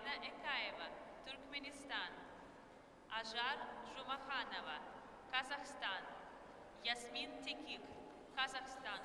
Алина Экаева, Туркменистан. Ажар Жумаханова, Казахстан. Ясмин Текик, Казахстан.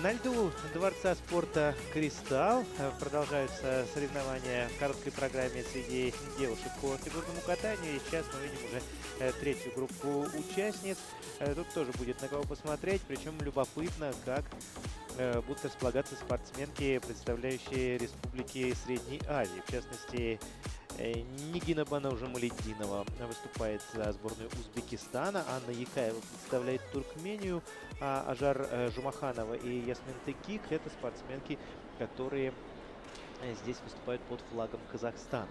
На льду Дворца спорта «Кристалл» продолжаются соревнования в короткой программе среди девушек по фигурному катанию. И сейчас мы видим уже третью группу участниц. Тут тоже будет на кого посмотреть. Причем любопытно, как будут располагаться спортсменки, представляющие республики Средней Азии. В частности, Нигина Банаужамалетдинова выступает за сборную Узбекистана, Анна Якаева представляет Туркмению, а Ажар Жумаханова и Ясмин Текик – это спортсменки, которые здесь выступают под флагом Казахстана.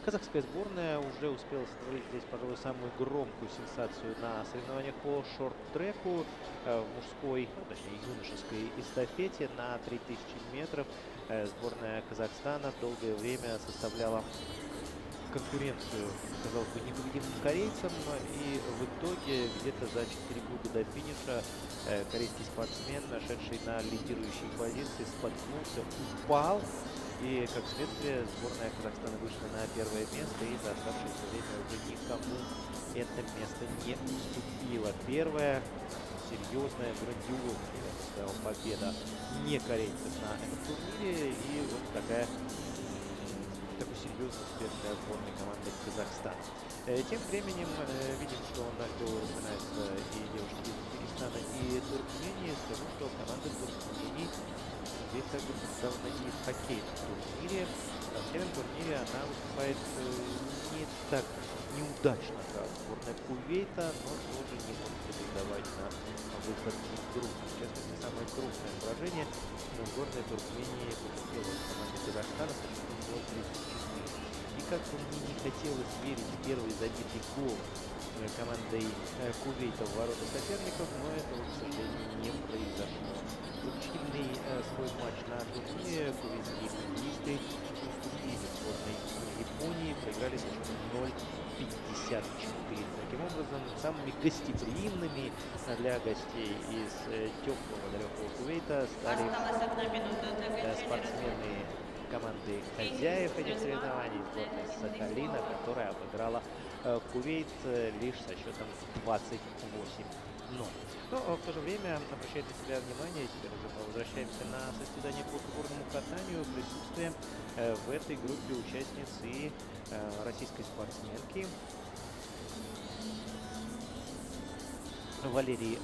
Казахская сборная уже успела сотворить здесь, пожалуй, самую громкую сенсацию на соревнованиях по шорт-треку в мужской, точнее юношеской эстафете на 3000 метров. Сборная Казахстана долгое время составляла конкуренцию, казалось бы, непобедимым корейцам, и в итоге где-то за 4 круга до финиша корейский спортсмен, шедший на лидирующей позиции, споткнулся, упал, и как следствие сборная Казахстана вышла на первое место, и за оставшееся время уже никому это место не уступило. Первая серьезная, грандиозная, я бы сказал, победа не корейцев на этом турнире, и вот такой серьезный успех для сборной команды Казахстана. Тем временем видим, что на льду разминаются и девушки из Узбекистана, и Туркмении. Скажу, что команда Туркмении здесь также представлена и в хоккейном турнире. В хоккейном турнире она выступает не так неудачно, как сборная Кувейта, но тоже не может претендовать на выход из группы. В частности, самое крупное поражение сборная Туркмении потерпела в команде Казахстана со счетом 0-34. И как бы мне не хотелось верить в первый забитый гол командой Кувейта в ворота соперников, но этого, к сожалению, не произошло. Учебный свой матч на турнире кувейтские хоккеисты уступили сборной Японии, проиграли со счетом 0-54. Таким образом, самыми гостеприимными для гостей из теплого далекого Кувейта стали спортсмены команды хозяев этих соревнований, сборная Сахалина, которая обыграла Кувейт лишь со счетом 28-17. дном. Но в то же время обращает на себя внимание, теперь уже мы возвращаемся на состязание по фигурному катанию, присутствие в этой группе участницы российской спортсменки Валерии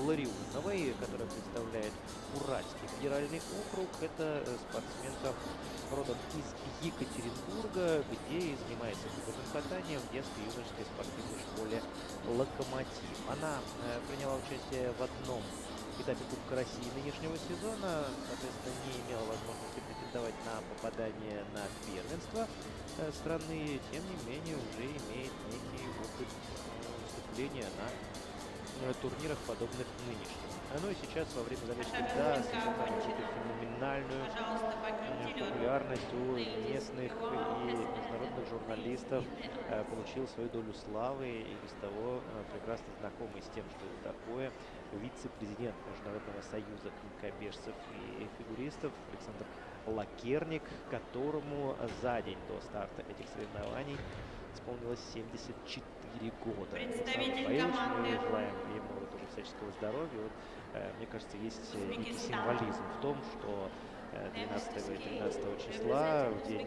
Ларионовой, которая представляет Уральский федеральный округ. Это спортсменка родом из Екатеринбурга, где занимается фигурным катанием в детско-юношеской спортивной школе «Локомотив». Она приняла участие в одном этапе Кубка России нынешнего сезона, соответственно, не имела возможности претендовать на попадание на первенство страны, тем не менее уже имеет некий опыт выступления на турнирах, подобных нынешним. Ну и сейчас во время забега льда сохраняет какую-то феноменальную популярность у местных и международных журналистов, получил свою долю славы и без того прекрасно знакомый с тем, что это такое, вице-президент Международного союза конькобежцев и фигуристов Александр Лакерник, которому за день до старта этих соревнований исполнилось 74 года. Представитель Мы команды желаем ему тоже всяческого здоровья. Вот, мне кажется, есть некий символизм в том, что 12 и 13 числа, в день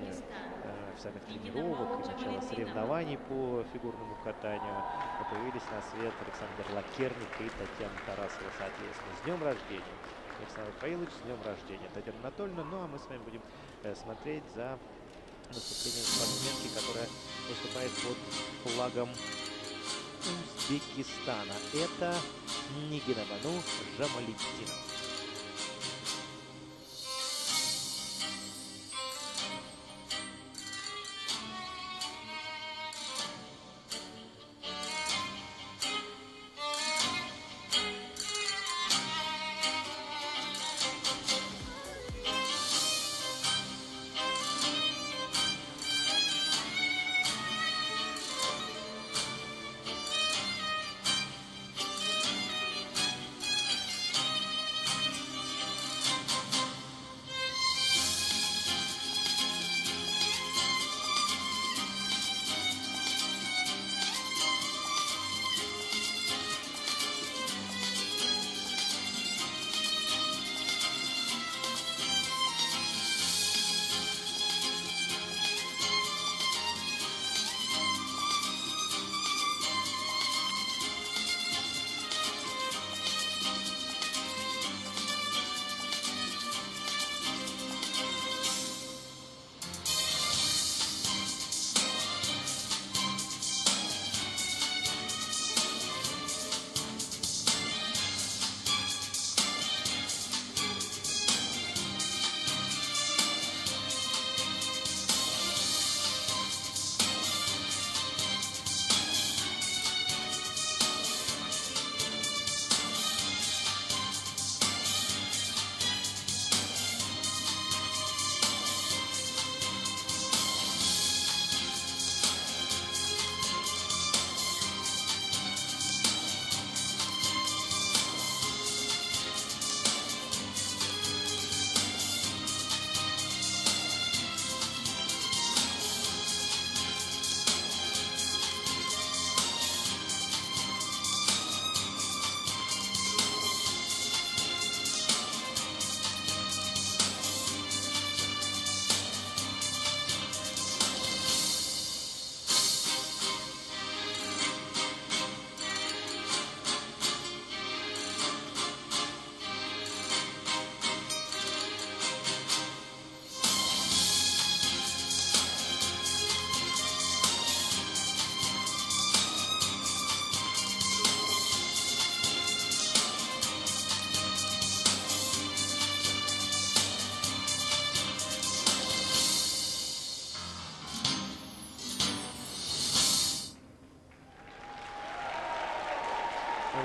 официальных тренировок и начала соревнований по фигурному катанию, появились на свет Александр Лакерник и Татьяна Тарасова, соответственно. С днем рождения, Александр Рафаилович, с днем рождения, Татьяна Анатольевна. Ну а мы с вами будем смотреть за выступлением спортсменки, которая выступает под флагом Узбекистана. Это Нигинабану Жамалетдинова.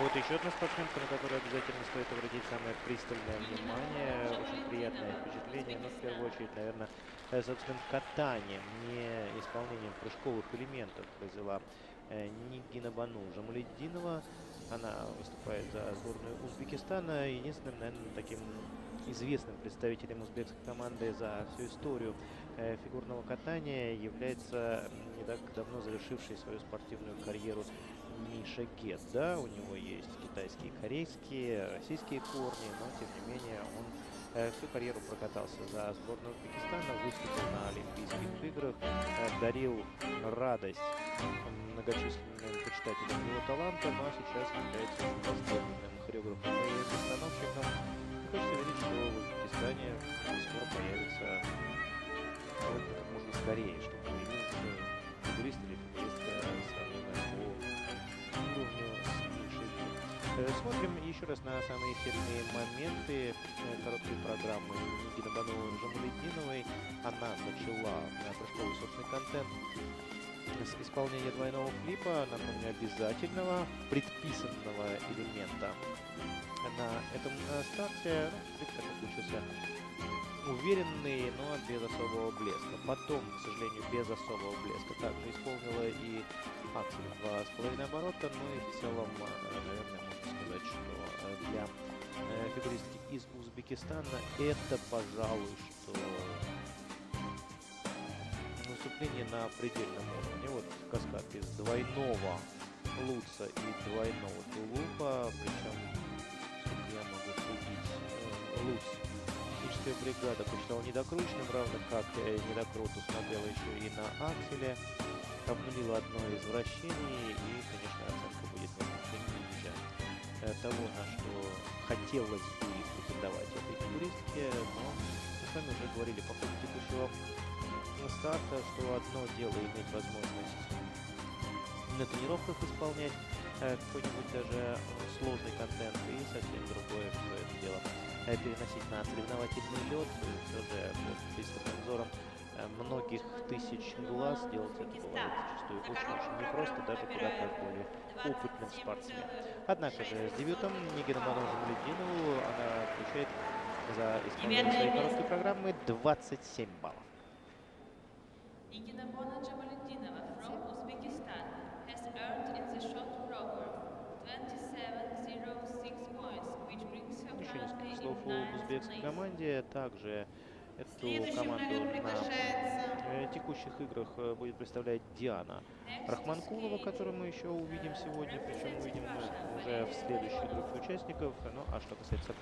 Вот еще одна спортсменка, на которую обязательно стоит обратить самое пристальное внимание. Очень приятное впечатление, но в первую очередь, наверное, собственно, катанием, не исполнением прыжковых элементов произвела Нигинабану Жамалетдинова. Она выступает за сборную Узбекистана. Единственным, наверное, таким известным представителем узбекской команды за всю историю фигурного катания является не так давно завершивший свою спортивную карьеру Миша Гет, да, у него есть китайские, корейские, российские корни, но тем не менее он всю карьеру прокатался за сборную Узбекистана, выступил на Олимпийских играх, дарил радость многочисленным почитателям его таланта, но сейчас является очень востребованным хореографом и постановщиком. И хочется верить, что в Узбекистане скоро появится как можно скорее, чтобы появился фигурист или фигуристка сравнимая по уровню с Мишей. Смотрим еще раз на самые эфирные моменты короткой программы Нигины Бану-Жамалетдиновой. Она начала прыжковый собственный контент с исполнения двойного флипа, напомню, обязательного, предписанного элемента на этом старте. Флип такой получился уверенный, но без особого блеска. Потом, к сожалению, без особого блеска также исполнила и аксель в 2,5 оборота, но и в целом, наверное, можно сказать, что для фигуристки из Узбекистана это, пожалуй, что выступление на предельном уровне. Вот каскад из двойного луца и двойного тулупа, причем, я могу судить, луц техническая бригада посчитала недокрученным, равно как недокрут усмотрела еще и на акселе, обнулила одно из вращений, и, конечно, оценка будет немножко ниже того, на что хотелось бы претендовать этой фигуристке, но мы с вами уже говорили по ходу текущего старта, что одно дело иметь возможность на тренировках исполнять какой-нибудь даже сложный контент, и совсем другое все это дело переносить на соревновательный лед. Все же под пристальным взором многих тысяч глаз делать это бывает зачастую очень-очень непросто, даже куда как более опытным спортсменам. Однако же с дебютом Нигина Бану-Жамалетдинову она получает за исполнение своей короткой программы 27 баллов. Nigina Banу-Jamaluddinova from Uzbekistan has earned in the short program 27.06 points, which brings her Еще currently несколько слов in о ninth узбекской place. команде. Также эту команду на текущих играх будет представлять Диана Рахманкулова, которую мы еще увидим сегодня, причем увидим мы уже в следующей группе участников. Ну а что касается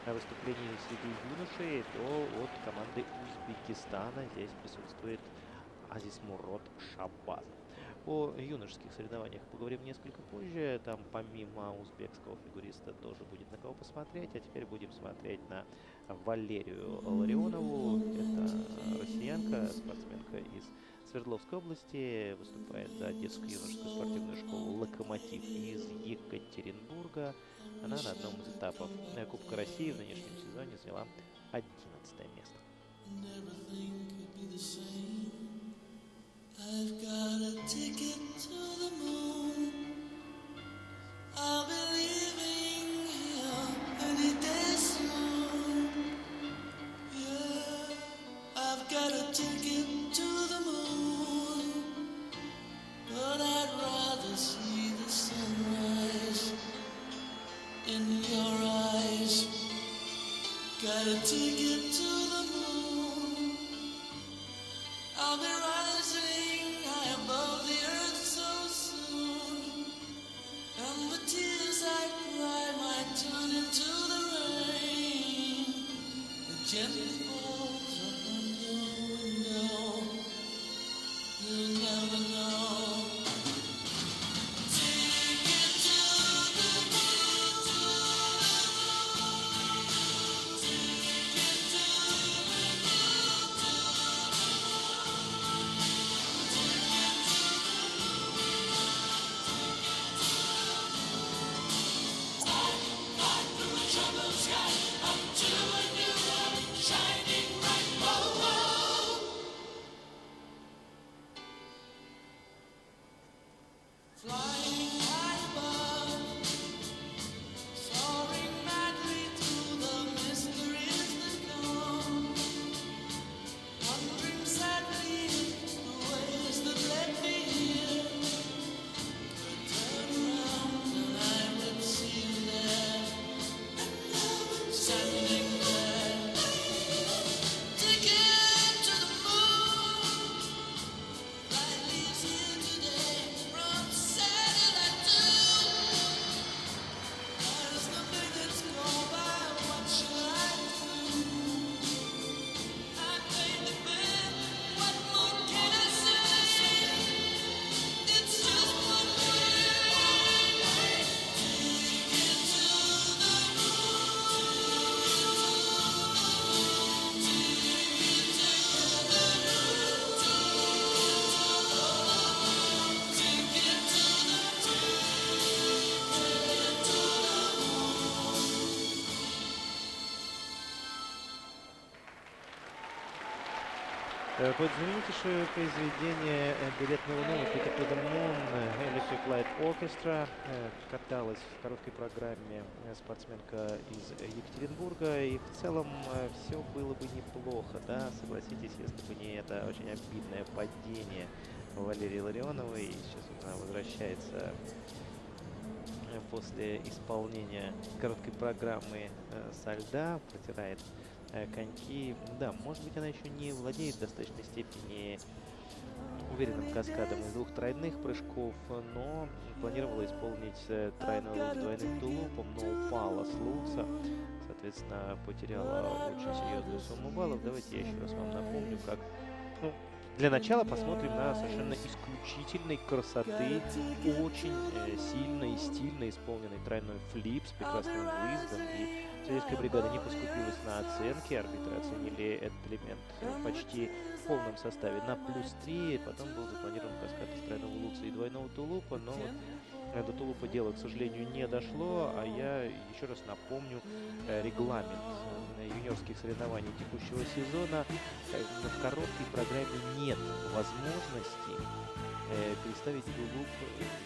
выступлений среди юношей, то от команды Узбекистана здесь присутствует Азизмурод Шабазов. О юношеских соревнованиях поговорим несколько позже. Там помимо узбекского фигуриста тоже будет на кого посмотреть. А теперь будем смотреть на Валерию Ларионову. Это россиянка, спортсменка из Свердловской области. Выступает за детско-юношескую спортивную школу «Локомотив» из Екатеринбурга. Она на одном из этапов Кубка России в нынешнем сезоне заняла 11 место. I've got a ticket to the moon. I'll be leaving here any day soon. Yeah, I've got a ticket to the moon, but I'd rather see the sunrise in your eyes. Got a ticket to the moon. I'll be rising high above the earth so soon, and the tears I cry might turn into the rain that gently falls upon your window. You'll never know. Take it to the moon, take it to the troubled sky up to a new shining. Под знаменитейшее произведение билетного номера Peter to the Moon Electric Light Orchestra каталась в короткой программе спортсменка из Екатеринбурга. И в целом все было бы неплохо, да, согласитесь, если бы не это очень обидное падение Валерии Ларионовой. И сейчас она возвращается после исполнения короткой программы со льда, протирает коньки. Да, может быть, она еще не владеет в достаточной степени уверенным каскадом из двух тройных прыжков, но планировала исполнить тройной лук с двойным тулупом, но упала с лукса, соответственно, потеряла очень серьезную сумму баллов. Давайте я еще раз вам напомню, как... Ну, для начала посмотрим на совершенно исключительной красоты, очень сильно и стильно исполненный тройной флип с прекрасным выездом. И советская бригада не поскупилась на оценки. Арбитры оценили этот элемент почти в полном составе на +3. Потом был запланирован каскад из тройного лукса и двойного тулупа, но вот до тулупа дело, к сожалению, не дошло. А я еще раз напомню регламент юниорских соревнований текущего сезона. В короткой программе нет возможности переставить тулуп,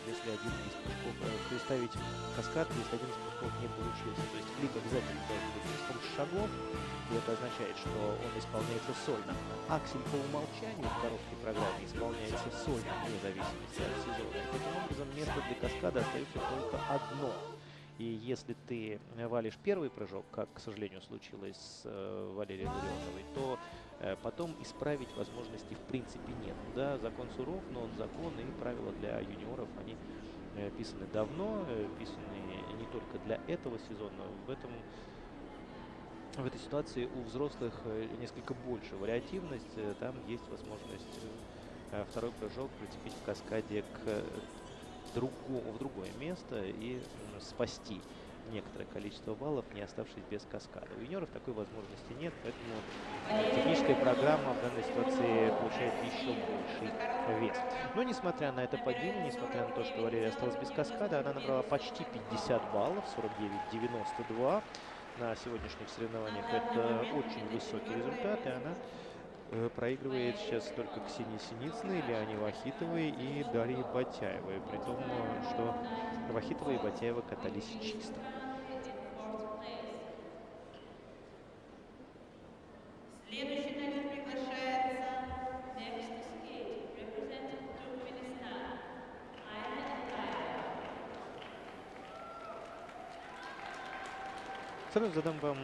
если один из прыжков, переставить каскад, если один из прыжков не получился. То есть флип обязательно должен быть прыжком с шагов, и это означает, что он исполняется сольно. Аксель по умолчанию в короткой программе исполняется сольно, вне зависимости от сезона. И таким образом место для каскада остается только одно. И если ты валишь первый прыжок, как, к сожалению, случилось с Валерией Ларионовой, то потом исправить возможности в принципе нет. Да, закон суров, но он закон, и правила для юниоров, они писаны давно, писаны не только для этого сезона. В этой ситуации у взрослых несколько больше вариативность. Там есть возможность второй прыжок прицепить в каскаде в другое место и спасти некоторое количество баллов, не оставшись без каскада. У юниоров такой возможности нет, поэтому техническая программа в данной ситуации получает еще больший вес. Но несмотря на это падение, несмотря на то, что Валерия осталась без каскада, она набрала почти 50 баллов, 49-92 на сегодняшних соревнованиях. Это очень высокий результат, и она проигрывает сейчас только Ксении Синицыной, Лиане Вахитовой и Дарье Батяевой. При том, что Вахитова и Батяева катались чисто. Следующий на них приглашается Next to Skate, representing Turkmenistan, Ayla Ataeva. Сразу задам вам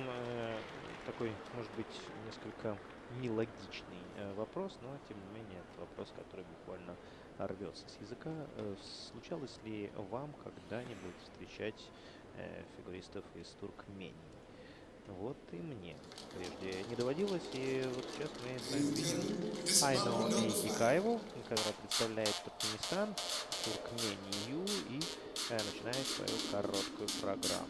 такой, может быть, несколько нелогичный вопрос, но тем не менее это вопрос, который буквально рвется с языка. Случалось ли вам когда-нибудь встречать фигуристов из Туркмении? Вот и мне прежде не доводилось, и вот сейчас мы с вами видим Айну Эйдикаеву, которая представляет Туркменистан, Туркмению, и начинает свою короткую программу.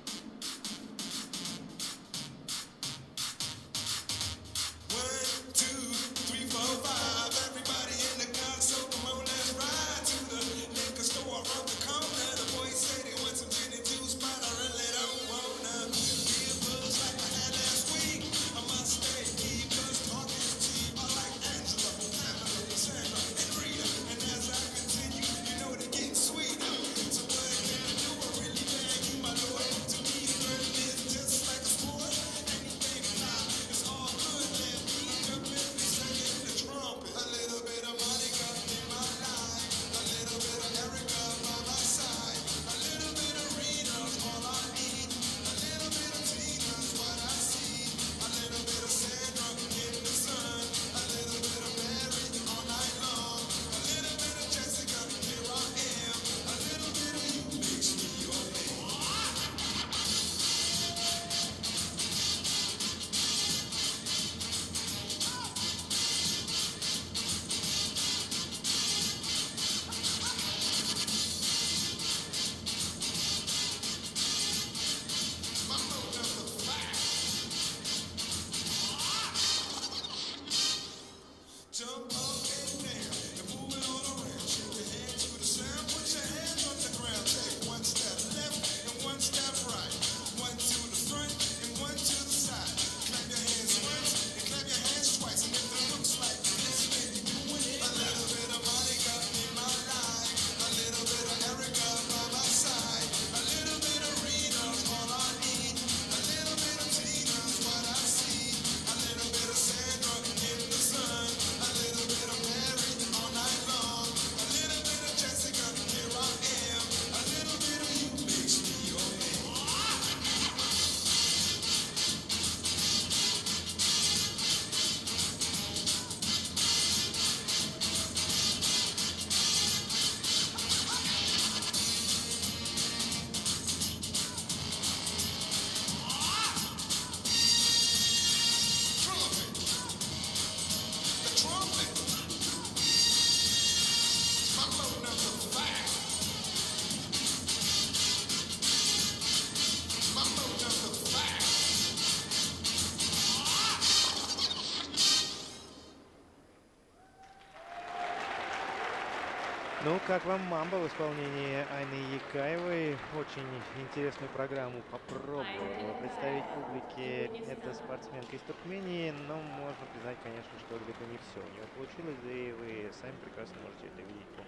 Ну, как вам «Мамба» в исполнении Айны Якаевой? Очень интересную программу попробовала представить публике эта спортсменка из Туркмении, но можно признать, конечно, что далеко не все у нее получилось, да и вы сами прекрасно можете это видеть по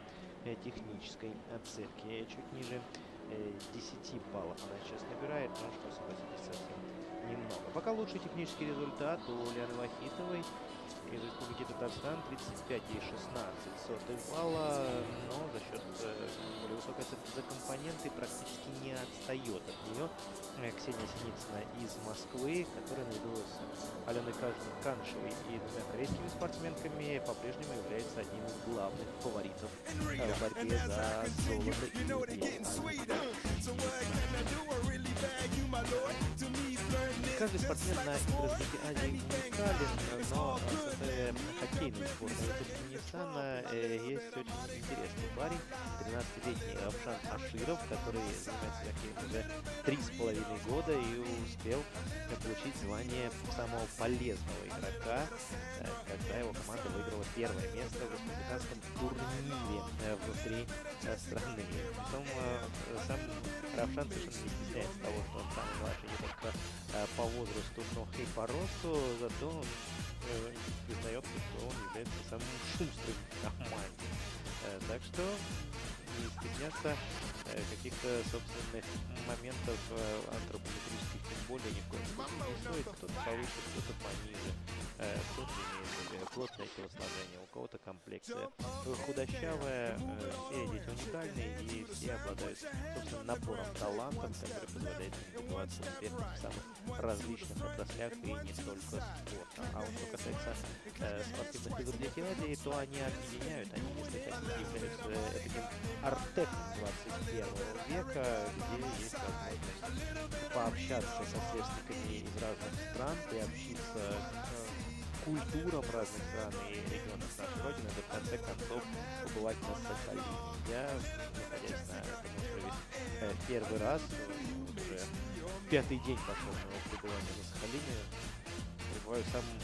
технической оценке. Чуть ниже 10 баллов она сейчас набирает, но что, согласитесь, совсем немного. Пока лучший технический результат у Ульяны Вахитовой из Республики Татарстан 35,16 балла, но за счет более высокой оценки за компоненты практически не отстает от нее Ксения Синицына из Москвы, которая наряду с Аленой Каншевой и двумя корейскими спортсменками по-прежнему является одним из главных фаворитов в борьбе за золото и каждый спортсмен на Играх Азии уникален, но в хоккейной сборной Туркменистана есть очень интересный парень, 13-летний Равшан Аширов, который занимается хоккеем уже 3,5 года и успел получить звание самого полезного игрока, когда его команда выиграла первое место в республиканском турнире внутри страны. Притом сам Равшан совершенно не стесняется того, что он самый младший не только по возрасту, но и по росту, зато он признается, что он является самым шустрым в команде. Так что не стесняться каких-то собственных моментов антропометрических тем более ни в коем случае не стоит. Кто-то повыше, кто-то пониже, кто-то имеет более плотное телосложение, у кого-то комплекция худощавая. Все дети уникальные и все обладают собственным набором талантов, который позволяет им добиваться успеха в самых различных отраслях и не только спорта. А вот что касается спортивных игр для Азии, то они объединяют, они, если хотите, являются таким артефактом 21 века, где есть возможность пообщаться со сверстниками из разных стран, приобщиться к культурам разных стран и регионов нашей Родины, да в конце концов побывать на Сахалине. Я, находясь на этом острове первый раз, уже пятый день пошел моего пребывания на Сахалине, пребываю в самом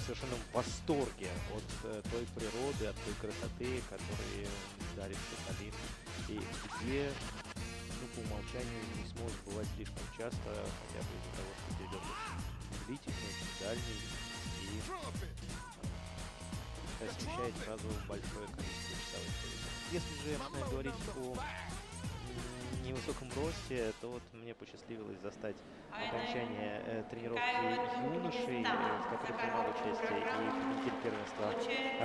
совершенном восторге от той природы, от той красоты, которую дарит Сахалин, и где, по умолчанию, не сможешь бывать слишком часто, хотя бы из-за того, что перелет очень длительный, очень дальний, и освещает сразу большое количество часовых поясов. Если же говорить о невысоком росте, то вот мне посчастливилось застать окончание тренировки юношей, в которой принимал участие и победитель первенства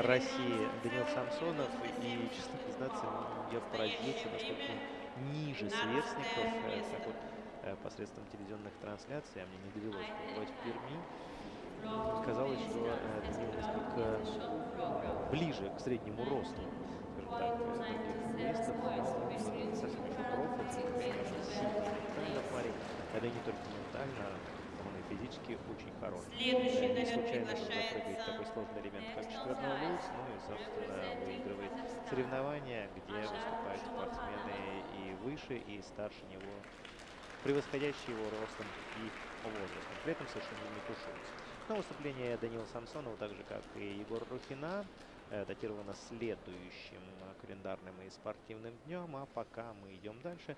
России Даниил Самсонов. И, честно признаться, я поразился, насколько он ниже сверстников, так вот посредством телевизионных трансляций, а мне не довелось побывать в Перми. Казалось, что Даниил несколько ближе к среднему росту, скажем так, других футболистов, но совсем еще профи, очень сильный ментально парень, да и не только ментально, он и физически очень хорош. Не случайно он запрыгивает такой сложный элемент, как четверной луз, ну и, собственно, выигрывает соревнования, где выступают спортсмены и выше, и старше него, превосходящие его ростом и возрастом, при этом совершенно не тушуются. Но выступление Даниила Самсонова, так же как и Егора Рухина, датировано следующим календарным и спортивным днем. А пока мы идем дальше,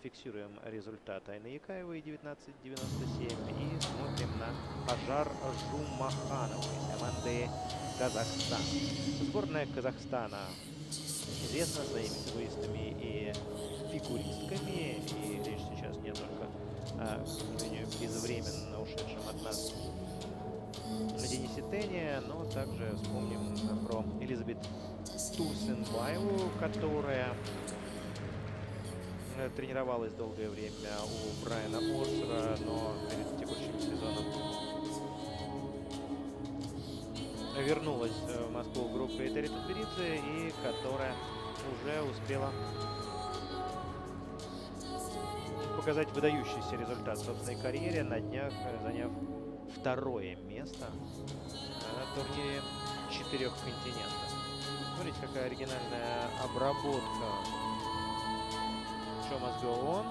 фиксируем результат Айны Якаевой 19.97 и смотрим на Ажар Жумаханову из команды Казахстан. Сборная Казахстана известна своими фигуристами и фигуристками, и речь сейчас не только о, к сожалению, безвременно ушедшем от нас Денисе Тене, но также вспомним про Элизабет Турсенбаеву, которая тренировалась долгое время у Брайана Орсера, но перед текущим сезоном вернулась в Москву в группе Этери Тутберидзе, и которая уже успела показать выдающийся результат в собственной карьере, на днях заняв второе место на турнире 4 континентов. Смотрите, какая оригинальная обработка Show Must Go On.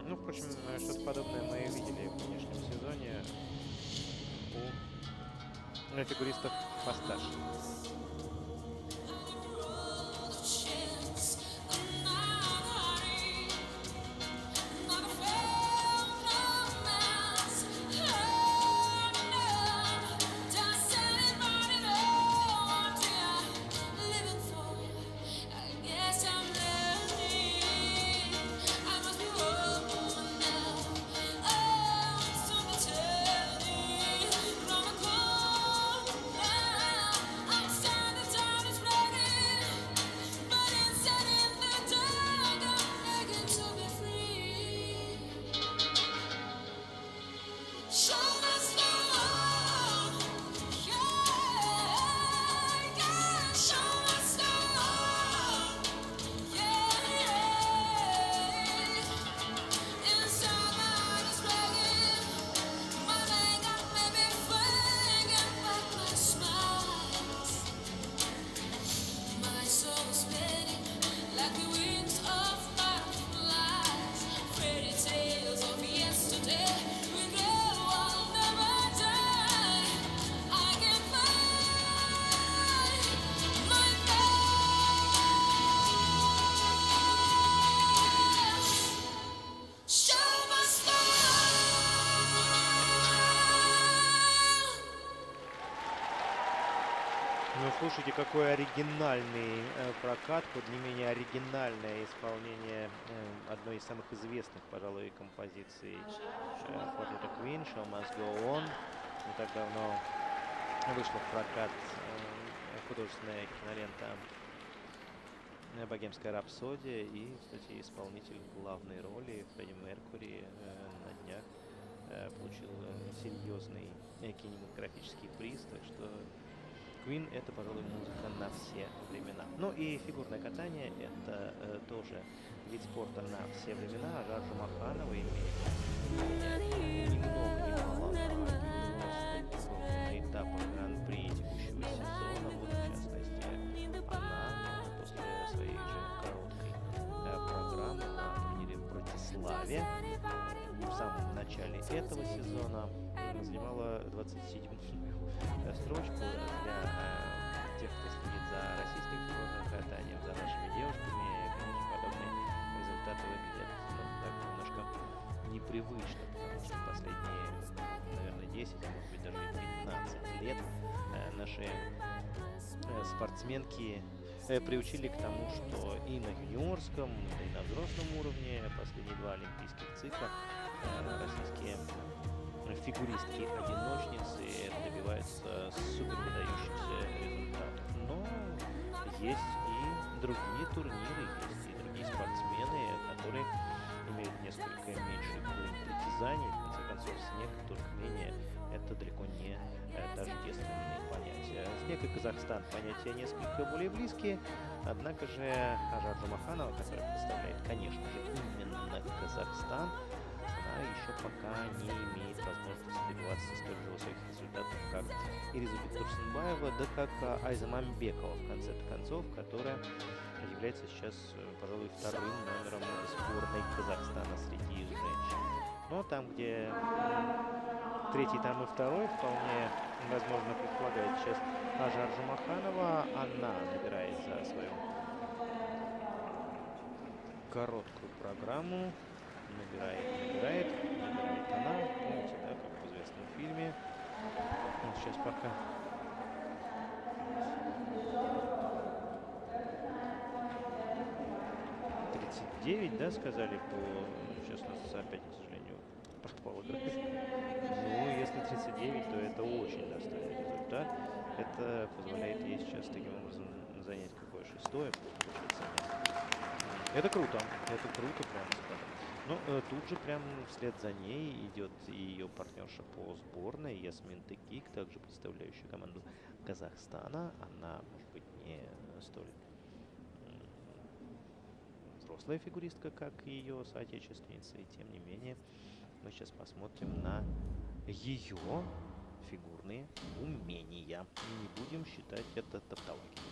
Ну, впрочем, Что-то подобное мы видели в нынешнем сезоне у фигуристов постарше. Ну, слушайте, какой оригинальный прокат, под не менее оригинальное исполнение одной из самых известных, пожалуй, композиций For the Queen, Show Must Go On. Не так давно вышла в прокат художественная кинолента «Богемская рапсодия», и, кстати, исполнитель главной роли Фредди Меркьюри на днях получил серьезный кинематографический приз, так что Queen — это, пожалуй, музыка на все времена. Ну и фигурное катание — это тоже вид спорта на все времена. Ажар Жумаханова имеет ни много ни мало 90 этапов Гран-при текущего сезона. Вот, в частности, она после своей же короткой программы на турнире в Братиславе в самом начале этого сезона занимала 27-ю строчку. Для тех, кто следит за российским фигурным катанием, за нашими девушками, конечно, подобные результаты выглядят так немножко непривычно, потому что последние, наверное, 10, а может быть даже 15 лет наши спортсменки приучили к тому, что и на юниорском, и на взрослом уровне последние 2 олимпийских цикла российские фигуристки-одиночницы добиваются супер выдающихся результатов. Но есть и другие турниры, есть и другие спортсмены, которые имеют несколько меньший уровень притязаний. В конце концов, снег, туркмения — это далеко не тождественные понятия. Снег и Казахстан — понятия несколько более близкие, однако же Ажар Жумаханова, которая представляет, конечно же, именно Казахстан, она еще пока не имеет возможности добиваться столь же высоких результатов, как Ириза Турсунбаева, да как Айза Мамбекова, в конце концов, которая является сейчас, пожалуй, вторым номером сборной Казахстана среди женщин. Но там, где третий, там и второй, вполне возможно предполагает сейчас Ажар Жумаханова. Она набирает за свою короткую программу. Набирает она. Помните, да, как в известном фильме. Вот сейчас пока. «39», да, сказали по... Сейчас у нас опять, к сожалению, пропала график. Ну, если 39, то это очень достойный результат. Это позволяет ей сейчас таким образом занять какое шестое. Это круто, прям скажем. Но тут же прям вслед за ней идет и ее партнерша по сборной Ясмин Текик, также представляющая команду Казахстана. Она, может быть, не столь взрослая фигуристка, как ее соотечественница, и тем не менее мы сейчас посмотрим на ее фигурные умения. Не будем считать это тавтологией.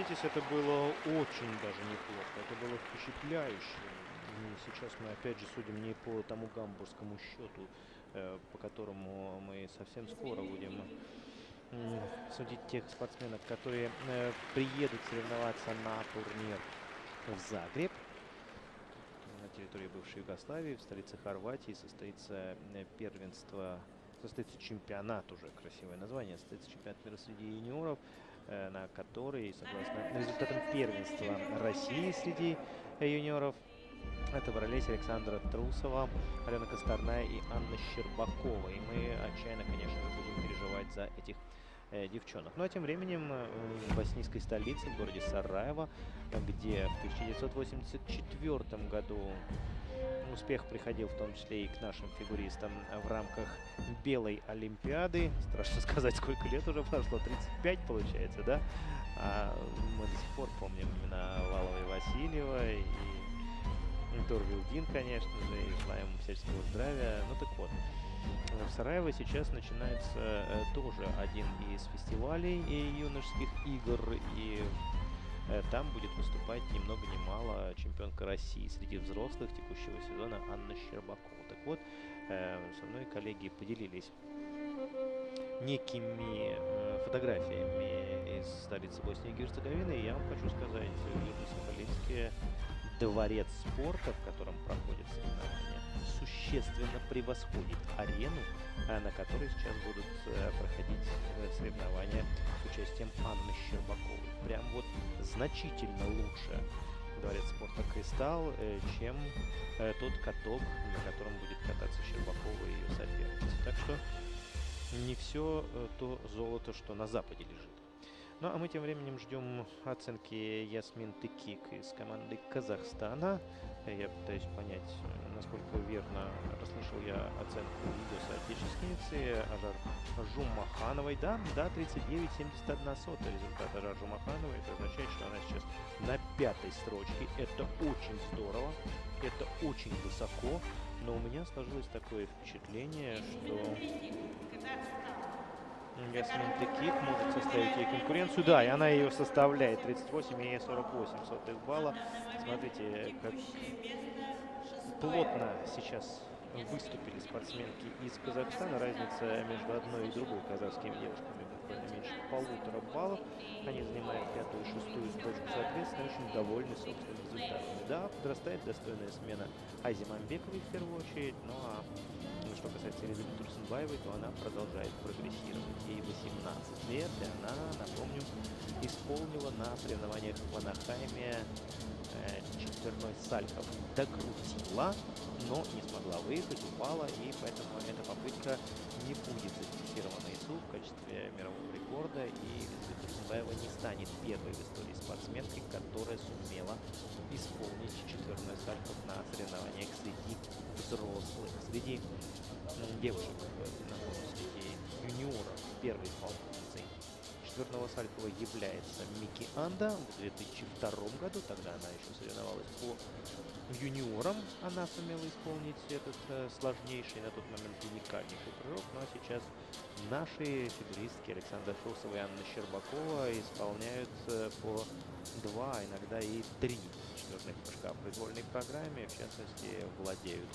согласитесь, это было очень даже неплохо. Это было впечатляюще. И сейчас мы опять же судим не по тому гамбургскому счету, по которому мы совсем скоро будем судить тех спортсменов, которые приедут соревноваться на турнир в Загреб. На территории бывшей Югославии, в столице Хорватии, состоится чемпионат, уже красивое название, состоится чемпионат мира среди юниоров, на который, согласно результатам первенства России среди юниоров, это ворвались Александра Трусова, Алена Косторная и Анна Щербакова. И мы отчаянно, конечно же, будем переживать за этих девчонок. Ну а тем временем в боснийской столице, в городе Сараево, где в 1984 году успех приходил в том числе и к нашим фигуристам в рамках Белой Олимпиады. Страшно сказать, сколько лет уже прошло, 35 получается, да? А мы до сих пор помним имена Валовой Васильева и Торвилдин, конечно же, и желаем всяческого здравия. Ну так вот, в Сараево сейчас начинается тоже один из фестивалей юношеских игр, и там будет выступать ни много ни мало чемпионка России среди взрослых текущего сезона Анна Щербакова. Так вот, со мной коллеги поделились некими фотографиями из столицы Боснии и Герцеговины, и я вам хочу сказать, в Южно-Сахалинске дворец спорта, в котором проходят соревнования, существенно превосходит арену, на которой сейчас будут проходить соревнования с участием Анны Щербаковой. Прям вот значительно лучше дворец спорта «Кристалл», чем тот каток, на котором будет кататься Щербакова и ее соперница. Так что не все то золото, что на Западе лежит. Ну а мы тем временем ждем оценки Ясмин Текик из команды Казахстана. Я пытаюсь понять, насколько верно расслышал я оценку ее соотечественницы Ажар Жумахановой. Да, 39,71 результат Ажар Жумахановой. Это означает, что она сейчас на 5-й строчке. Это очень здорово, это очень высоко. Но у меня сложилось такое впечатление, что Ясмин Текик может составить ей конкуренцию. Да, и она ее составляет. 38,48 балла. Смотрите, как плотно сейчас выступили спортсменки из Казахстана. Разница между одной и другой казахскими девушками буквально меньше 1,5 баллов. Они занимают 5-ю и 6-ю строчку, соответственно, очень довольны собственными результатами. Да, подрастает достойная смена Айзе Мамбековой в первую очередь. Ну а что касается Элизабет Турсенбаевой, то она продолжает прогрессировать. Ей 18 лет, и она, напомню, исполнила на соревнованиях в Анахайме четверной сальхов. Докрутила, но не смогла выехать, упала, и поэтому эта попытка не будет зафиксирована ИСУ в качестве мирового рекорда, и Элизабет Турсенбаева не станет первой в истории спортсменкой, которая сумела исполнить четверной сальхов на соревнованиях среди взрослых, среди девушек, среди юниоров первой исполнительницей четверного сальхова является Мики Анда. В 2002 году, тогда она еще соревновалась по юниорам, она сумела исполнить этот сложнейший на тот момент уникальнейший прыжок. Ну а сейчас наши фигуристки Александра Трусова и Анна Щербакова исполняют по 2, иногда и 3 четверных прыжка в произвольной программе. В частности, владеют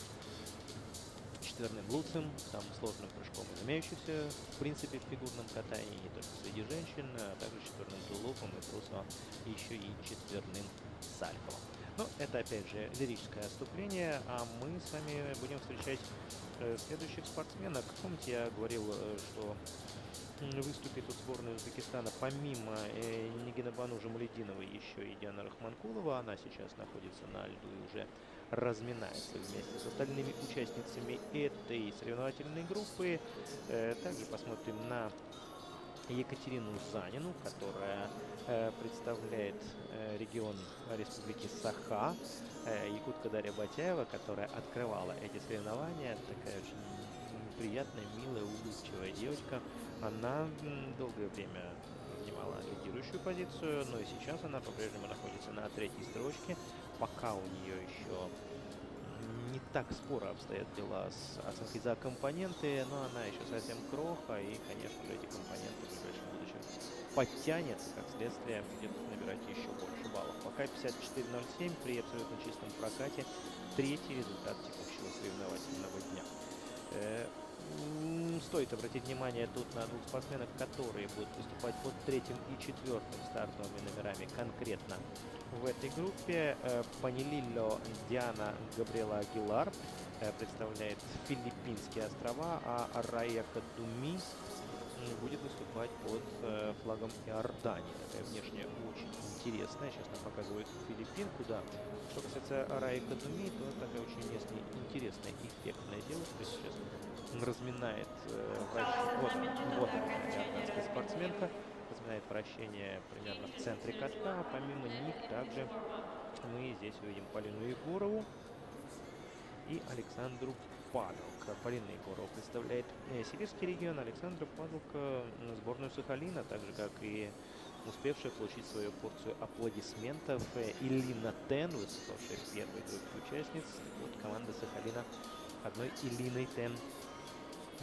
четверным луцем, самым сложным прыжком из имеющихся, в принципе, в фигурном катании, не только среди женщин, а также четверным тулупом и Трусова еще и четверным сальховым. Но это, опять же, лирическое отступление, а мы с вами будем встречать следующих спортсменок. Помните, я говорил, что выступит от сборной Узбекистана помимо Нигинабану Жамалединовой еще и Диана Рахманкулова. Она сейчас находится на льду и уже разминается вместе с остальными участницами этой соревновательной группы. Также посмотрим на Екатерину Занину, которая представляет регион Республики Саха. Якутка Дарья Батяева, которая открывала эти соревнования. Такая очень приятная, милая, улыбчивая девочка. Она долгое время занимала лидирующую позицию, но и сейчас она по-прежнему находится на 3-й строчке. Пока у нее еще не так споро обстоят дела с оценкой за компоненты, но она еще совсем кроха, и, конечно же, эти компоненты в ближайшем будущем подтянет, как следствие будет набирать набирать еще больше баллов. Пока 54.07 при абсолютно чистом прокате. Третий результат текущего соревновательного дня. Стоит обратить внимание тут на двух спортсменов, которые будут выступать под третьим и четвертым стартовыми номерами конкретно в этой группе. Панилилло Диана Габриэла Агилар представляет Филиппинские острова, а Рая Кадуми будет выступать под флагом Иордании. Такая внешне очень интересная. Сейчас нам показывают Филиппинку, да. Что касается Раи Кадуми, то такая очень внешне интересная, эффектная девушка. Сейчас разминает вот иорданская спортсменка. Разминает вращение примерно в центре катка. Помимо них также мы здесь увидим Полину Егорову и Александру Падалко. Полина Егорова представляет сибирский регион, Александра Падалко сборную Сахалина, так же как и успевшая получить свою порцию аплодисментов Илина Тен, выступавшая в первой группе участниц. Вот команда Сахалина одной Илиной Тен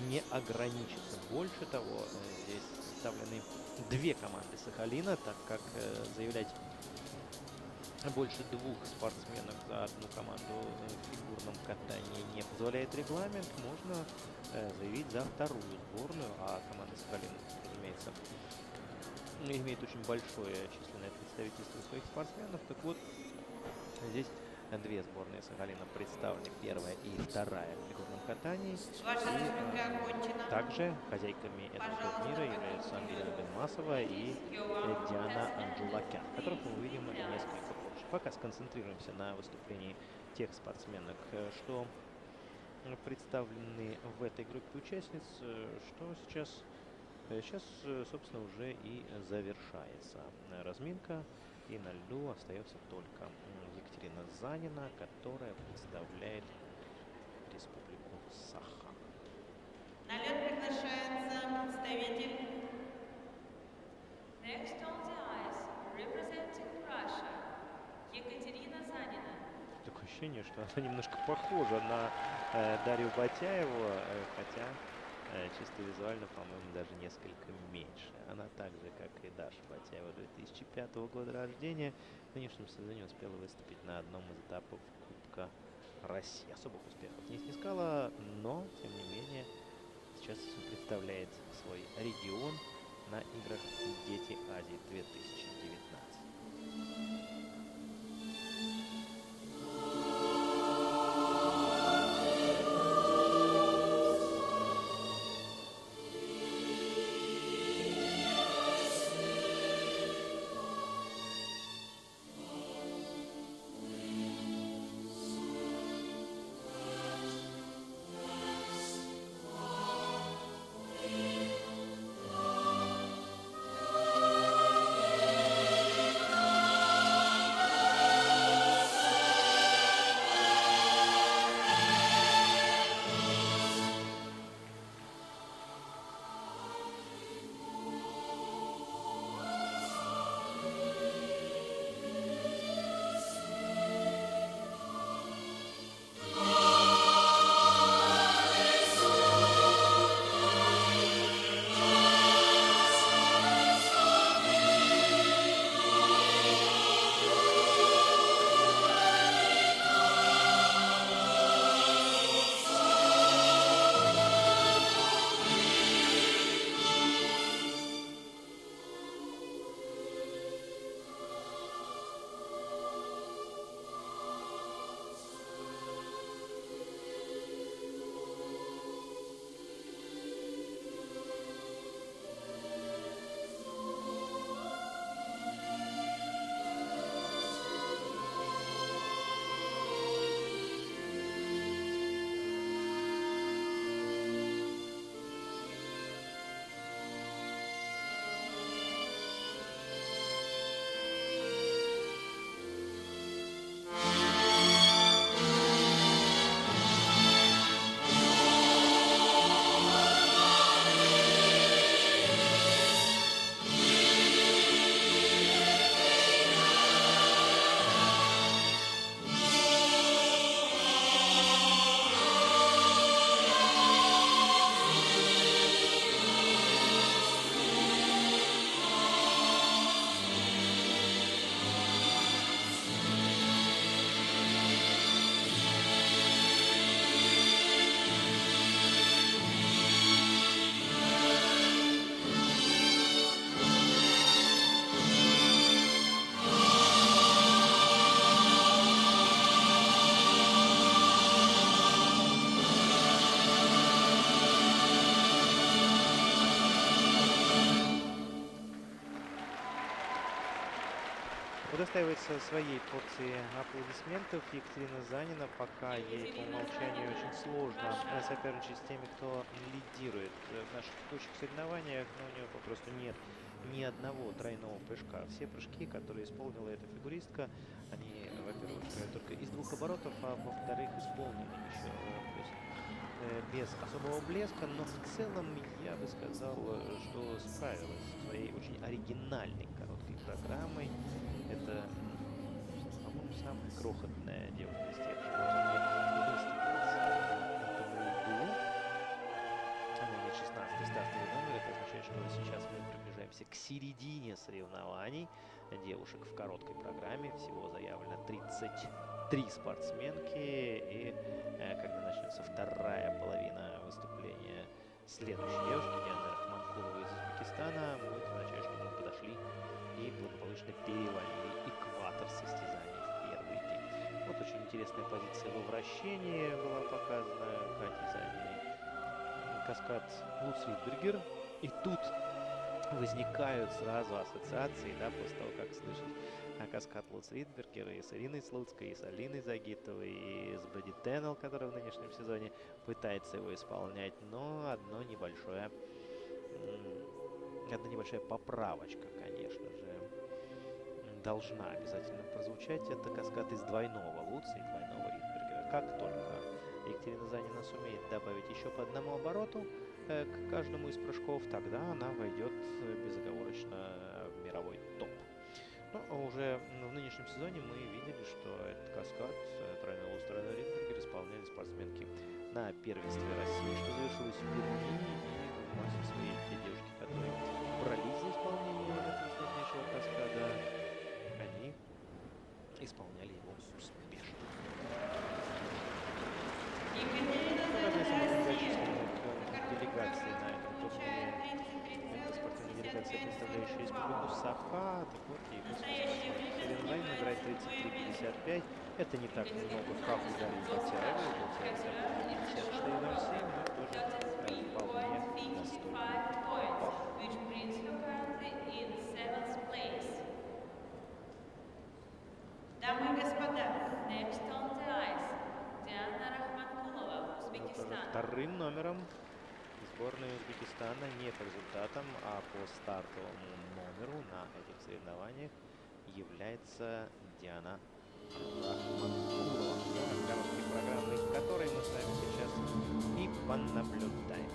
не ограничится. Больше того, здесь представлены две команды Сахалина, так как заявлять больше двух спортсменок за одну команду в фигурном катании не позволяет регламент. Можно заявить за вторую сборную, а команда Сахалин, разумеется, имеет очень большое численное представительство своих спортсменов. Так вот, здесь две сборные Сахалина представлены, первая и вторая в фигурном катании. Ваша разминка окончена. Также хозяйками этого турнира являются Ангелина Бенмасова и Диана Анджулакян, которых мы увидим несколько позже. Пока сконцентрируемся на выступлении тех спортсменок, что представлены в этой группе участниц, что сейчас, собственно, уже и завершается разминка. И на льду остается только Екатерина Занина, которая представляет Республику Саха. На лед приглашается представитель. Next on the ice, representing Russia, Екатерина Занина. Такое ощущение, что она немножко похожа на Дарью Батяеву, хотя чисто визуально, по-моему, даже несколько меньше. Она так же, как и Даша Батяева, 2005 года рождения. В нынешнем сезоне успела выступить на одном из этапов Кубка России. Особых успехов не снискала, но, тем не менее, сейчас представляет свой регион на играх «Дети Азии» 2019. удостаивается своей порции аплодисментов Екатерина Занина. Пока ей по умолчанию очень сложно соперничать с теми, кто лидирует в наших текущих соревнованиях, но у нее попросту нет ни одного тройного прыжка. Все прыжки, которые исполнила эта фигуристка, они, во-первых, только из 2 оборотов, а во-вторых, исполнены еще плюс без особого блеска, но в целом я бы сказал, что справилась со своей очень оригинальной короткой программой. Это, по-моему, самая крохотная девушка из тех, что выступила на этому льду. Она имеет 16-й стартовый номер. Это означает, что сейчас мы приближаемся к середине соревнований девушек в короткой программе. Всего заявлено 33 спортсменки. И когда начнется вторая половина выступления следующей девушки, Дианы Рахманкуловой из Узбекистана, будет означать, что мы подошли и благополучно перевалили экватор состязаний в первый день. Вот очень интересная позиция во вращении была показана Катей Заниной. Каскад Луц Ридбергер. И тут возникают сразу ассоциации, да, после того, как слышишь каскад Луц Ридбергер и с Ириной Слуцкой, и с Алиной Загитовой, и с Брэди Теннелл, которая в нынешнем сезоне пытается его исполнять, но одна небольшая поправочка, конечно же, должна обязательно прозвучать. Это каскад из двойного Луца и двойного Ридбергера. Как только Екатерина Занина сумеет добавить еще по одному обороту к каждому из прыжков, тогда она войдет безоговорочно в мировой топ. Но уже в нынешнем сезоне мы видели, что этот каскад тройной Луц, тройной Ридбергер исполняли спортсменки на первенстве России, что завершилось в Берлине, и в массе своей те девушки, которые брались за исполнение этого сложнейшего каскада, они исполняли его успешно. Делегации на этом турнире. Это спортивная делегация, представляющая республику Саха. Так вот, и соревнование набирает 33-55. Это не так много, как у Дарьи Батяевой. Батяева 54-07, но тоже вполне достойный балл. Дамы и господа, next on the ice, Диана Рахманкулова, Узбекистан. Вторым номером сборной Узбекистана не по результатам, а по стартовому номеру на этих соревнованиях является Диана Рахманкулова. Короткой программой, которой мы с вами сейчас и понаблюдаем.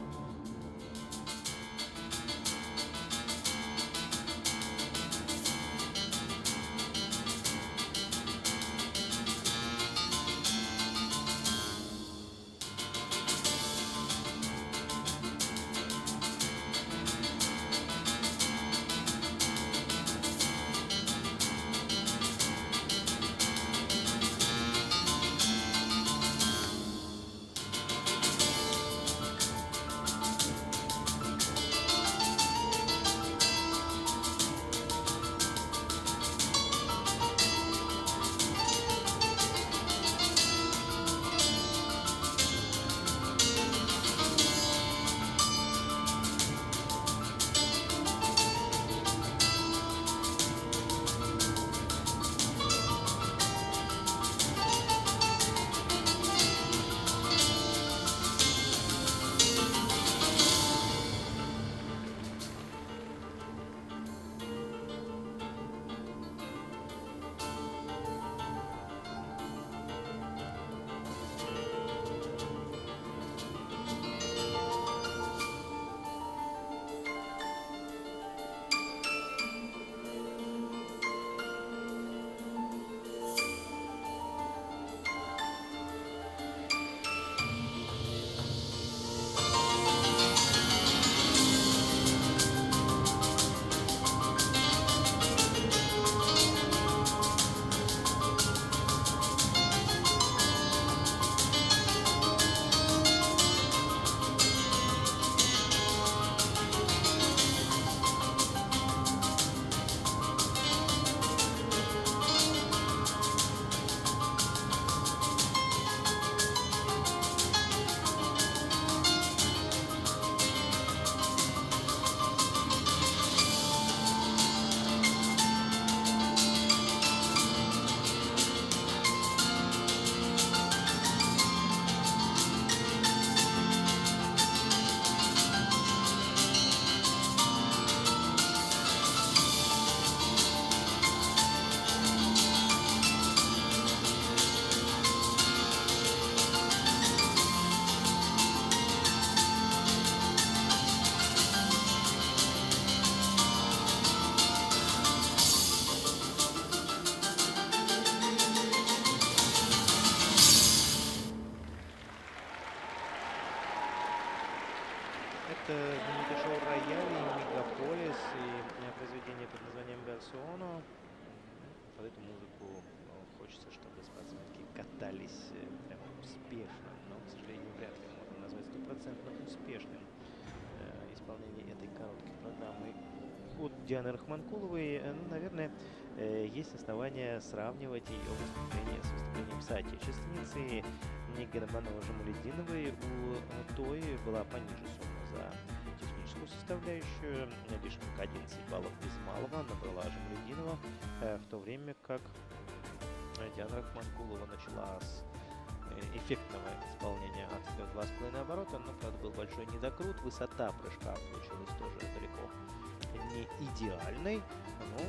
знаменитый шоу «Рояль» и «Мегаполис» и произведение под названием «Берсуоно». Под эту музыку хочется, чтобы спортсменки катались прям успешно, но, к сожалению, вряд ли можно назвать стопроцентно успешным исполнение этой короткой программы от Дианы Рахманкуловой. Ну, наверное, есть основания сравнивать ее выступление с выступлением соотечественницы Ниги Романовой-Жамалетдиновой. У той была пониже сумма за техническую составляющую, лишь 11 баллов без малого набрала Жамалетдинова, в то время как Диана Рахманкулова начала с эффектного исполнения от 2,5 оборота, но, правда, был большой недокрут. Высота прыжка получилась тоже далеко не идеальной, но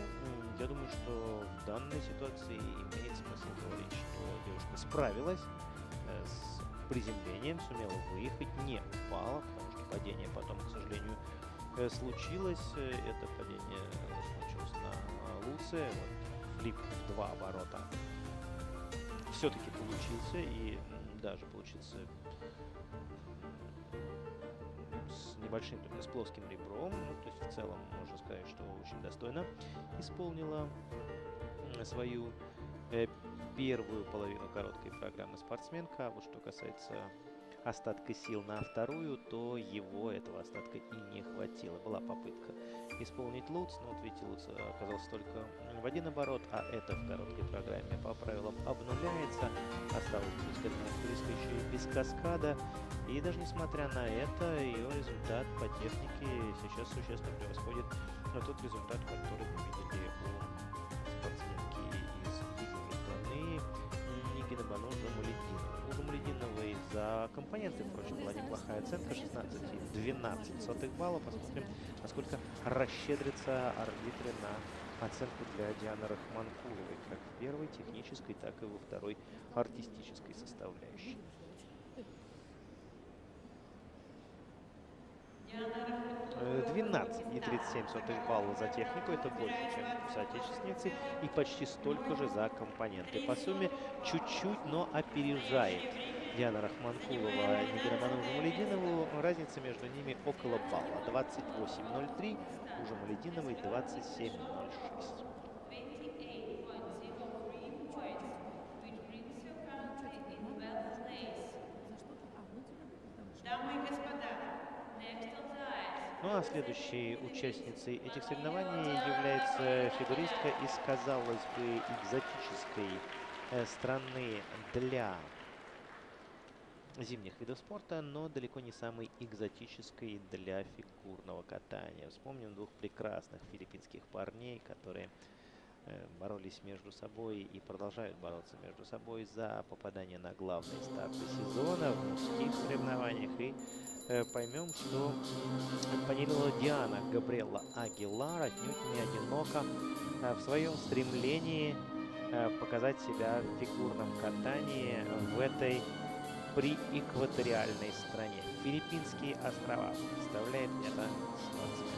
я думаю, что в данной ситуации имеет смысл говорить, что девушка справилась с приземлением, сумела выехать, не упала, потому что падение потом, к сожалению, случилось. Это падение случилось на Луце, вот, флип в 2 оборота все-таки получился, и даже получился с небольшим, только с плоским ребром. Ну, то есть в целом можно сказать, что очень достойно исполнила свою первую половину короткой программы спортсменка. А вот что касается остатка сил на вторую, то его этого остатка и не хватило. Была попытка исполнить Луц, но вот видите, Луц оказался только в 1 оборот, а это в короткой программе по правилам обнуляется. Осталось плюс к этому туристка еще и без каскада. И даже несмотря на это, ее результат по технике сейчас существенно превосходит тот результат, который мы видели у спортсменки из единой страны Ниги Романовой-Жамалетдиновой. У Жамалетдиновой за компоненты, впрочем, была неплохая оценка, 16,12 балла. Посмотрим, насколько расщедрятся арбитры на оценку для Дианы Рахманкуловой, как в первой технической, так и во второй артистической составляющей. 12,37 балла за технику, это больше, чем у соотечественницы, и почти столько же за компоненты. По сумме чуть-чуть, но опережает Диана Рахманкулова Нигу Романову-Жамалетдинову. Разница между ними около балла. 28,03, у Жамалетдиновой 27,06. Ну а следующей участницей этих соревнований является фигуристка из, казалось бы, экзотической страны для зимних видов спорта, но далеко не самой экзотической для фигурного катания. Вспомним двух прекрасных филиппинских парней, которые боролись между собой и продолжают бороться между собой за попадание на главные старты сезона в мужских соревнованиях. И поймем, что Панилова Диана Габриэлла Агилар отнюдь не одинока в своем стремлении показать себя в фигурном катании в этой приэкваториальной стране. Филиппинские острова представляет эта спортсменка.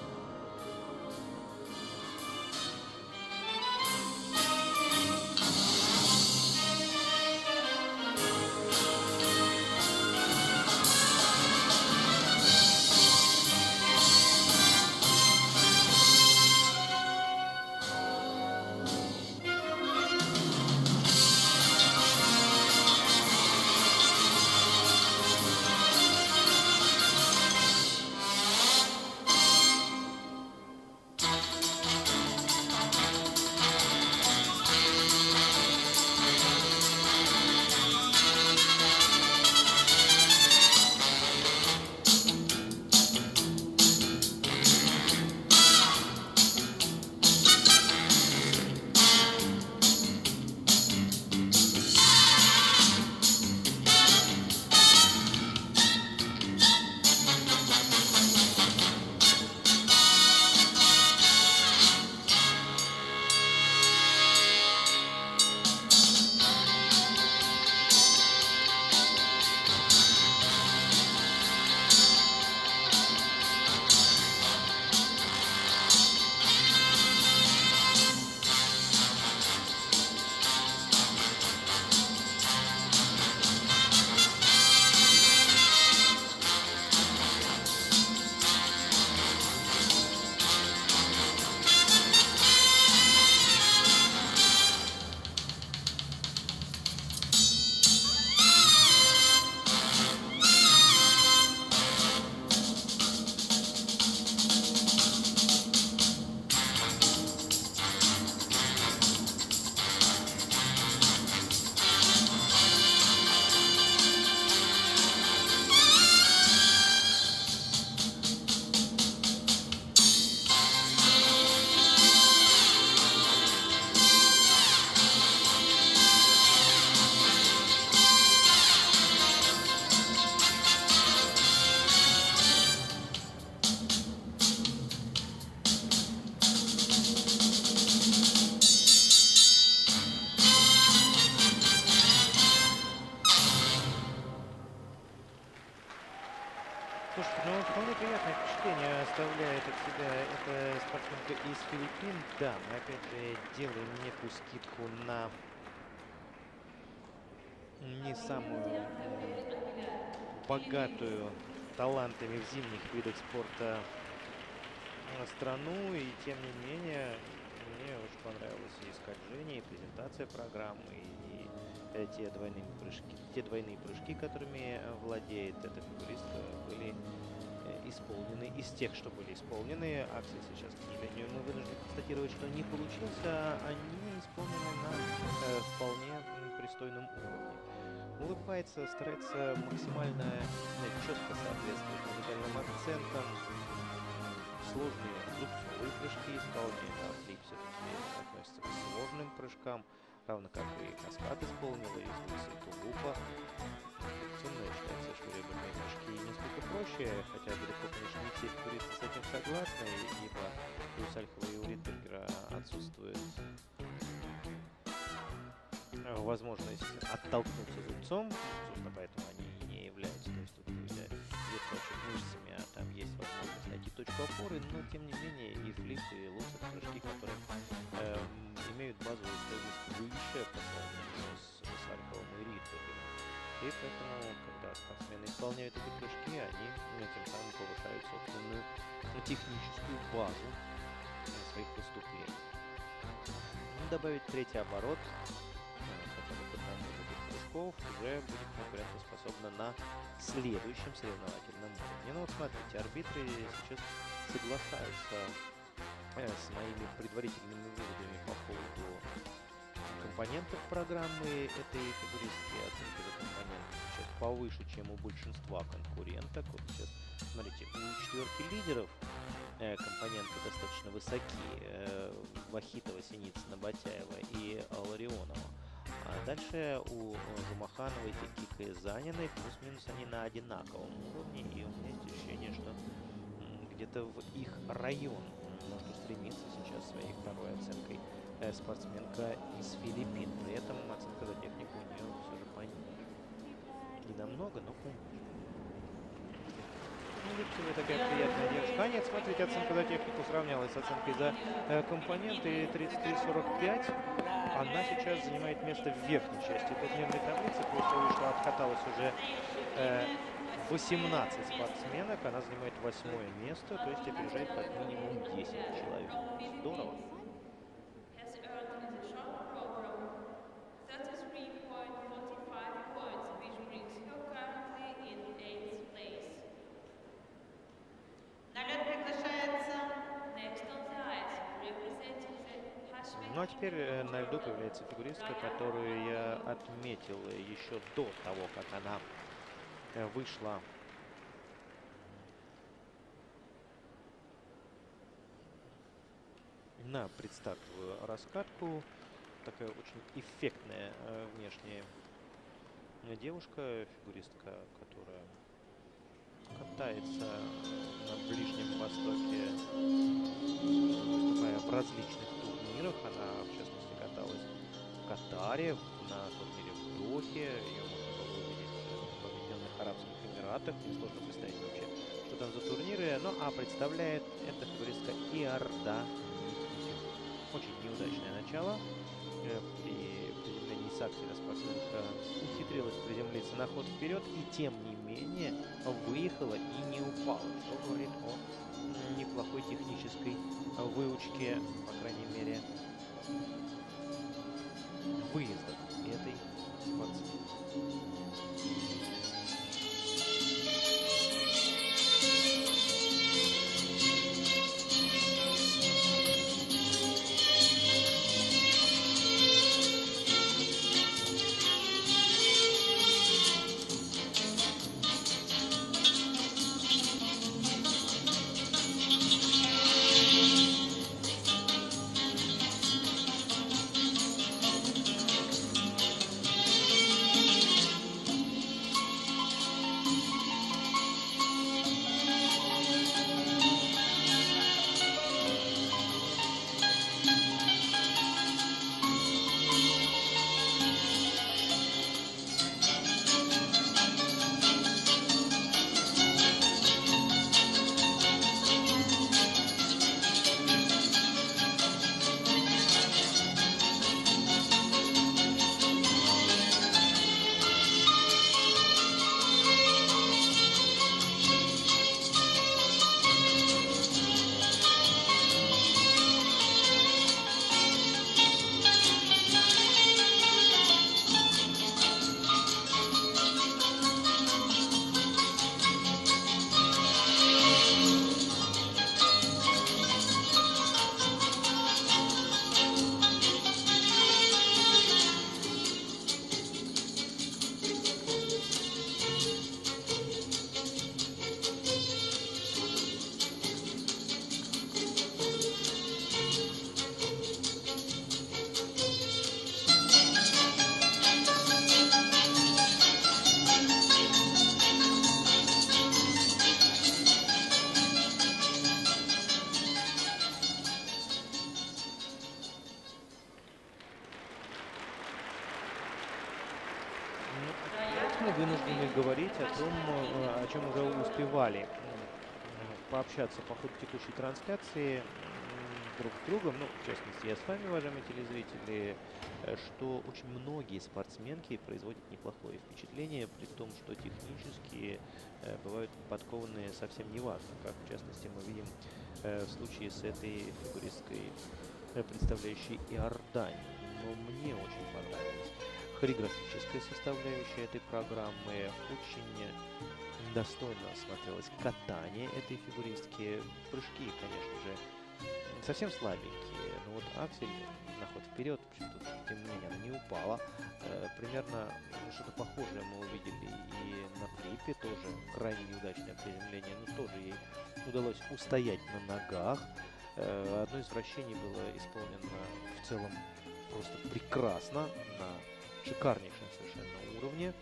Слушайте, ну вполне приятное впечатление оставляет от себя эта спортсменка из Филиппин. Да, мы опять же делаем некую скидку на не самую богатую талантами в зимних видах спорта страну, и тем не менее мне очень понравилось и скольжение, и презентация программы, и те двойные прыжки, которыми владеет эта фигуристка, были исполнены из тех, что были исполнены. Аксель сейчас, к сожалению, мы вынуждены констатировать, что не получился, они исполнены на вполне пристойном уровне. Улыбается, старается максимально четко соответствовать музыкальным акцентам. Сложные зубцовые прыжки исполняет, а флипсы относятся к сложным прыжкам, равно как и каскад исполнила из тулупа. Традиционно считается, что реберные прыжки несколько проще, хотя далеко, конечно, не все фигуристы с этим согласны, ибо и у Сальхова, и у Ридбергера отсутствует возможность оттолкнуться зубцом, собственно, поэтому они и не являются, то есть тут бьют мышцами, а там есть возможность найти точку опоры, но тем не менее и флип, и луц — это прыжки, которые имеют базовую стоимость выше по сравнению с Сальховым и Ридбергером. И поэтому, когда спортсмены исполняют эти прыжки, они тем самым повышают собственную техническую базу своих выступлений. Добавить третий оборот, хотя бы к одному из этих прыжков, уже будет конкурентоспособна на следующем соревновательном уровне. Ну вот смотрите, арбитры сейчас соглашаются с моими предварительными выводами по поводу компонентов программы этой фигуристки. Оценка за компоненты сейчас повыше, чем у большинства конкуренток. Вот сейчас, смотрите, у четверки лидеров компоненты достаточно высокие. Вахитова, Синицына, Батяева и Ларионова. А дальше у Замахановой, Текика и Заниной плюс-минус они на одинаковом уровне. И у меня есть ощущение, что где-то в их район может устремиться сейчас своей второй оценкой спортсменка из Филиппин. При этом оценка за технику у нее все же пониже. Не намного, но пониже. Ну, видите, вы такая приятная девушка. А нет, смотрите, оценка за технику сравнялась с оценкой за компоненты 33-45. Она сейчас занимает место в верхней части турнирной таблицы. При условии, что откаталась уже 18 спортсменок, она занимает 8-е место, то есть опережает как минимум 10 человек. Здорово. Ну а теперь на льду появляется фигуристка, которую я отметил еще до того, как она вышла на предстартовую раскатку. Такая очень эффектная внешняя девушка, фигуристка, которая катается на Ближнем Востоке, выступая в различных турнирах. Она, в частности, каталась в Катаре, на турнире в Дохе. Ее можно было увидеть в Объединенных Арабских Эмиратах. Несложно представить вообще, что там за турниры. Ну, а представляет эта фигуристка Иорда. Очень неудачное начало. При приземлении с акселя спортсменка ухитрилась приземлиться на ход вперед и, тем не менее, выехала и не упала, что говорит о неплохой технической выучке, по крайней мере, выезда этой спортсменки. мы вынуждены говорить о том, о чем уже успевали пообщаться по ходу текущей трансляции друг с другом, ну, в частности, я с вами, уважаемые телезрители, что очень многие спортсменки производят неплохое впечатление, при том, что технически бывают подкованы совсем неважно, как в частности мы видим в случае с этой фигуристкой, представляющей Иорданию. Но мне очень понравилась хореографическая составляющая этой программы, очень достойно смотрелось катание этой фигуристки, прыжки, конечно же, совсем слабенькие, но вот аксель на ход вперед, почему-то, тем не менее, она не упала. Примерно что-то похожее мы увидели и на флипе, тоже крайне неудачное приземление, но тоже ей удалось устоять на ногах. Одно из вращений было исполнено в целом просто прекрасно, на шикарнейшем совершенно уровне.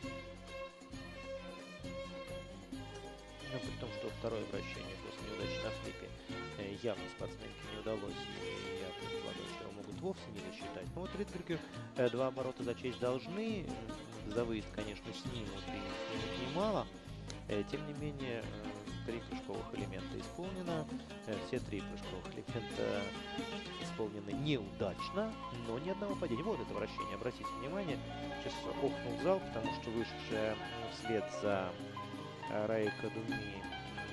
Но при том, что второе вращение после неудачи на флипе явно спортсменке не удалось, и я предполагаю, что его могут вовсе не засчитать. Но вот Ридбергер 2 оборота зачесть должны, за выезд, конечно, снимут и снимут немало. Тем не менее, 3 прыжковых элемента исполнено, все 3 прыжковых элемента исполнены неудачно, но ни одного падения. Вот это вращение, обратите внимание, сейчас охнул зал, потому что вышедшая вслед за Раика Думи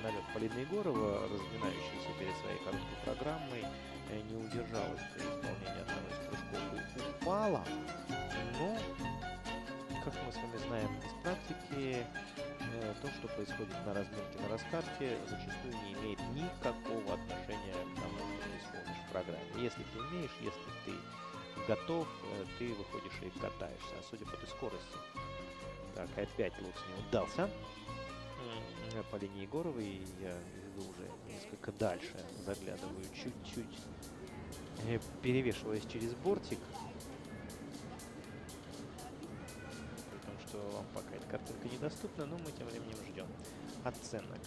на лед Полина Егорова, разминающаяся перед своей короткой программой, не удержалась при исполнении одного из прыжков и упала. Но, как мы с вами знаем из практики, то, что происходит на разминке на раскатке, зачастую не имеет никакого отношения к тому, что ты исполнишь в программе. Если ты умеешь, если ты готов, ты выходишь и катаешься. А судя по той скорости, так, опять луц не удался Полине Егоровой, я иду уже несколько дальше, заглядываю чуть-чуть, перевешиваясь через бортик. При том, что вам пока эта картинка недоступна, но мы тем временем ждем оценок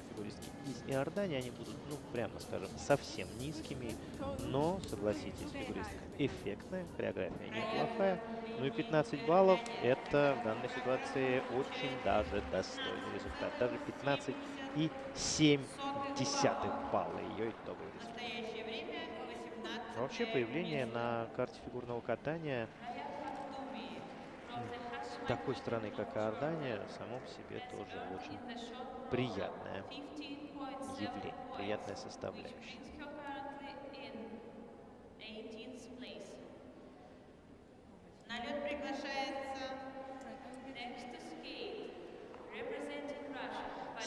фигуристки из Иордании. Они будут, ну, прямо скажем, совсем низкими, но, согласитесь, фигуристка эффектная, хореография неплохая. Ну и 15 баллов – это в данной ситуации очень даже достойный результат. Даже 15,7 балла ее итоговый результат. Вообще, появление на карте фигурного катания такой страны, как Иордания, само по себе тоже очень приятное явление, приятная составляющая. На лед приглашается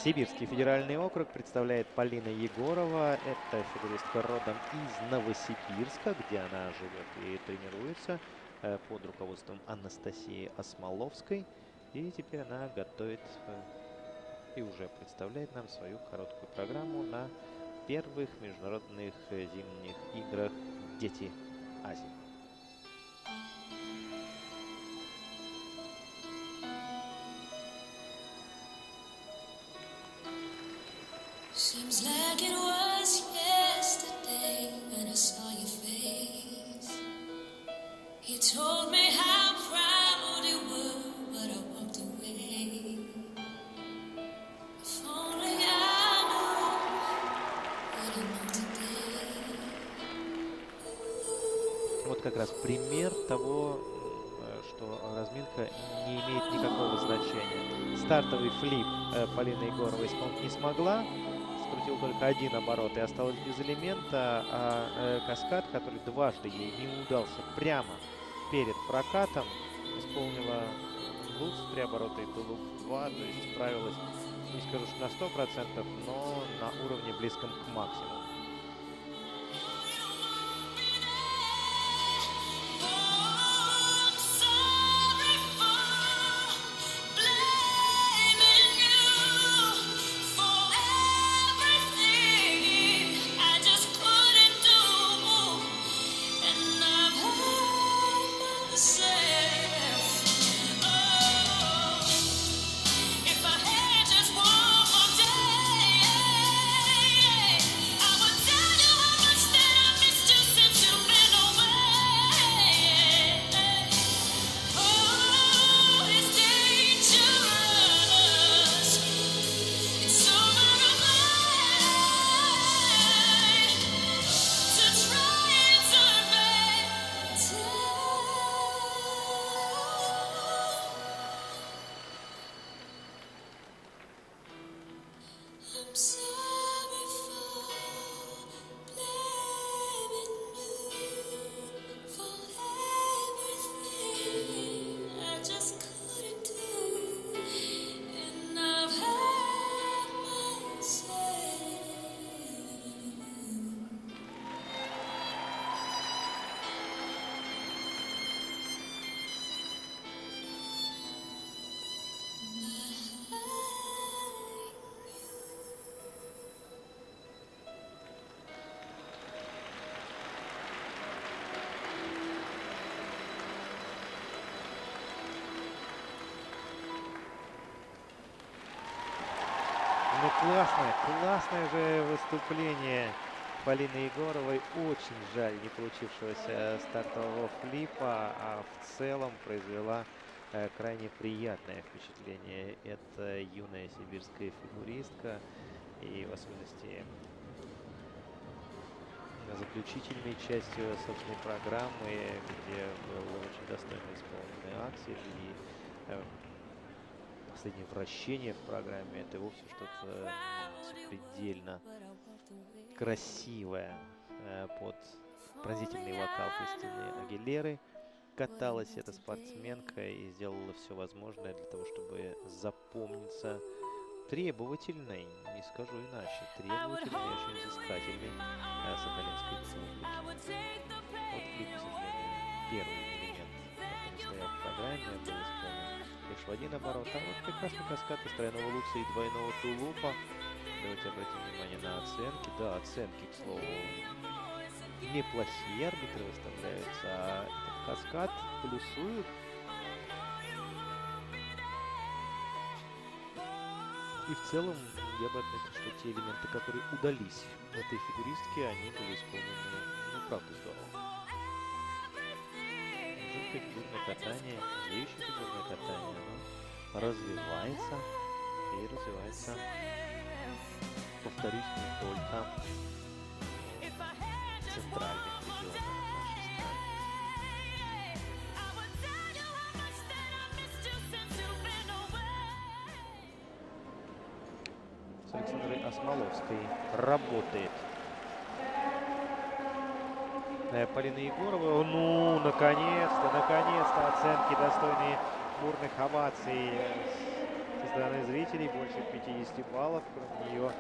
Сибирский федеральный округ представляет Полина Егорова. Это фигуристка родом из Новосибирска, где она живет и тренируется под руководством Анастасии Осмоловской. И теперь она готовит и уже представляет нам свою короткую программу на первых международных зимних играх «Дети Азии». Seems like it was yesterday when I saw your face. You told me how proud you were, but I walked away. If only I knew what I know today. Вот как раз пример того, что разминка не имеет никакого значения. Стартовый флип Полина Егорова исполнить не смогла. Скрутил только один оборот и осталась без элемента, а каскад, который дважды ей не удался прямо перед прокатом, исполнила луц 3 оборота и тулуп 2, то есть справилась, не скажу, что на 100%, но на уровне близком к максимуму. If I had just one more day, Ну, классное же выступление Полины Егоровой. Очень жаль не получившегося стартового флипа, а в целом произвела крайне приятное впечатление. Это юная сибирская фигуристка, и в особенности заключительной частью собственной программы, где был очень достойно исполненный аксель и последнее вращение в программе. Это вовсе что-то предельно красивое под пронзительный вокал Кристины Агилеры. Каталась эта спортсменка и сделала все возможное для того, чтобы запомниться требовательной, не скажу иначе, требовательной и очень взыскательной сахалинской публики. Вот флип, к сожалению, первый элемент, который не стоял в программе, был исполнен лишь в один оборот. А вот прекрасный каскад из тройного луца и двойного тулупа. Давайте обратим внимание на оценки. Да, оценки, к слову, неплохие арбитры выставляются, а этот каскад плюсуют. И в целом я бы отметил, что те элементы, которые удались этой фигуристке, они были исполнены, ну, правда, здорово. Жуткое фигурное катание, злейшее фигурное катание, оно развивается и развивается, повторюсь, не только в центральных регионах нашей страны. С Александрой Осмоловской работает Полина Егорова. Ну, наконец-то оценки, достойные бурных оваций со стороны зрителей. Больше 50 баллов. Кроме нее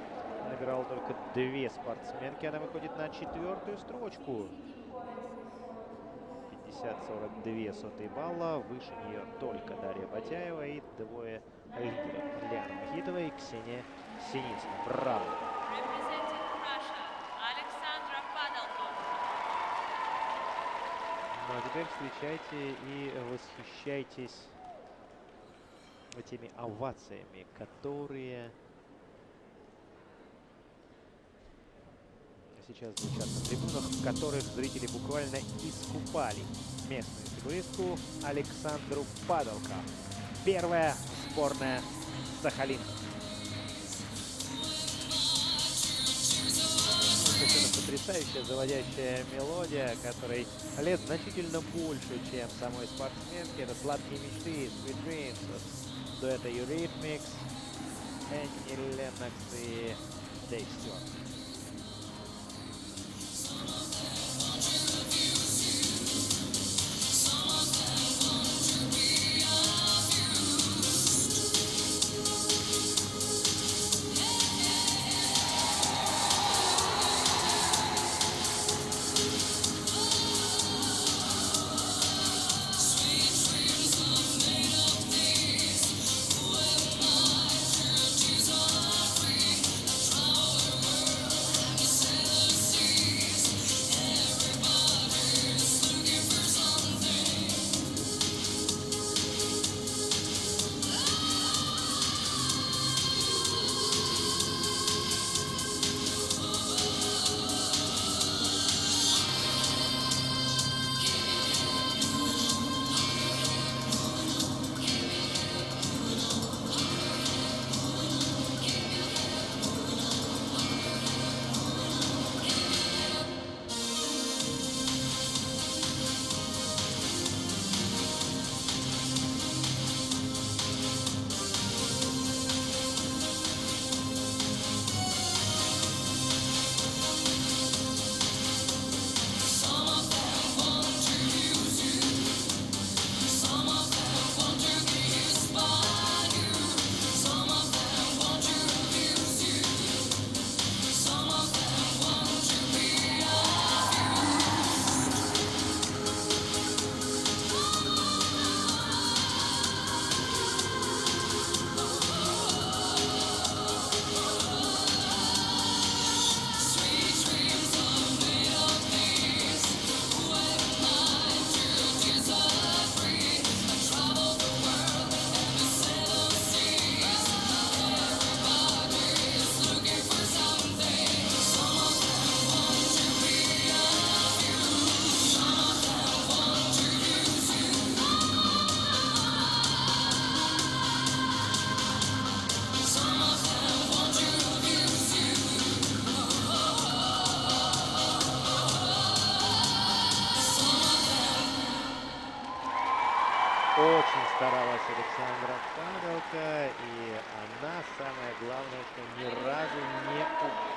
набирала только 2 спортсменки. Она выходит на 4-ю строчку. 50-42 балла. Выше нее только Дарья Батяева и двое лидеров. Ильяна Махитова и Ксения Синицына. Браво! Representing Russia, Alexandra Padalkova. Ну а теперь встречайте и восхищайтесь этими овациями, которые сейчас звучат на трибунах, в которых зрители буквально искупали местную фигуристку Александру Падалко. Первая сборная Сахалин. Совершенно потрясающая, заводящая мелодия, которой лет значительно больше, чем самой спортсменке. Это «Сладкие мечты», «Sweet Dreams», дуэта Eurythmics, Энни Леннокс и Дэйв Стюарт.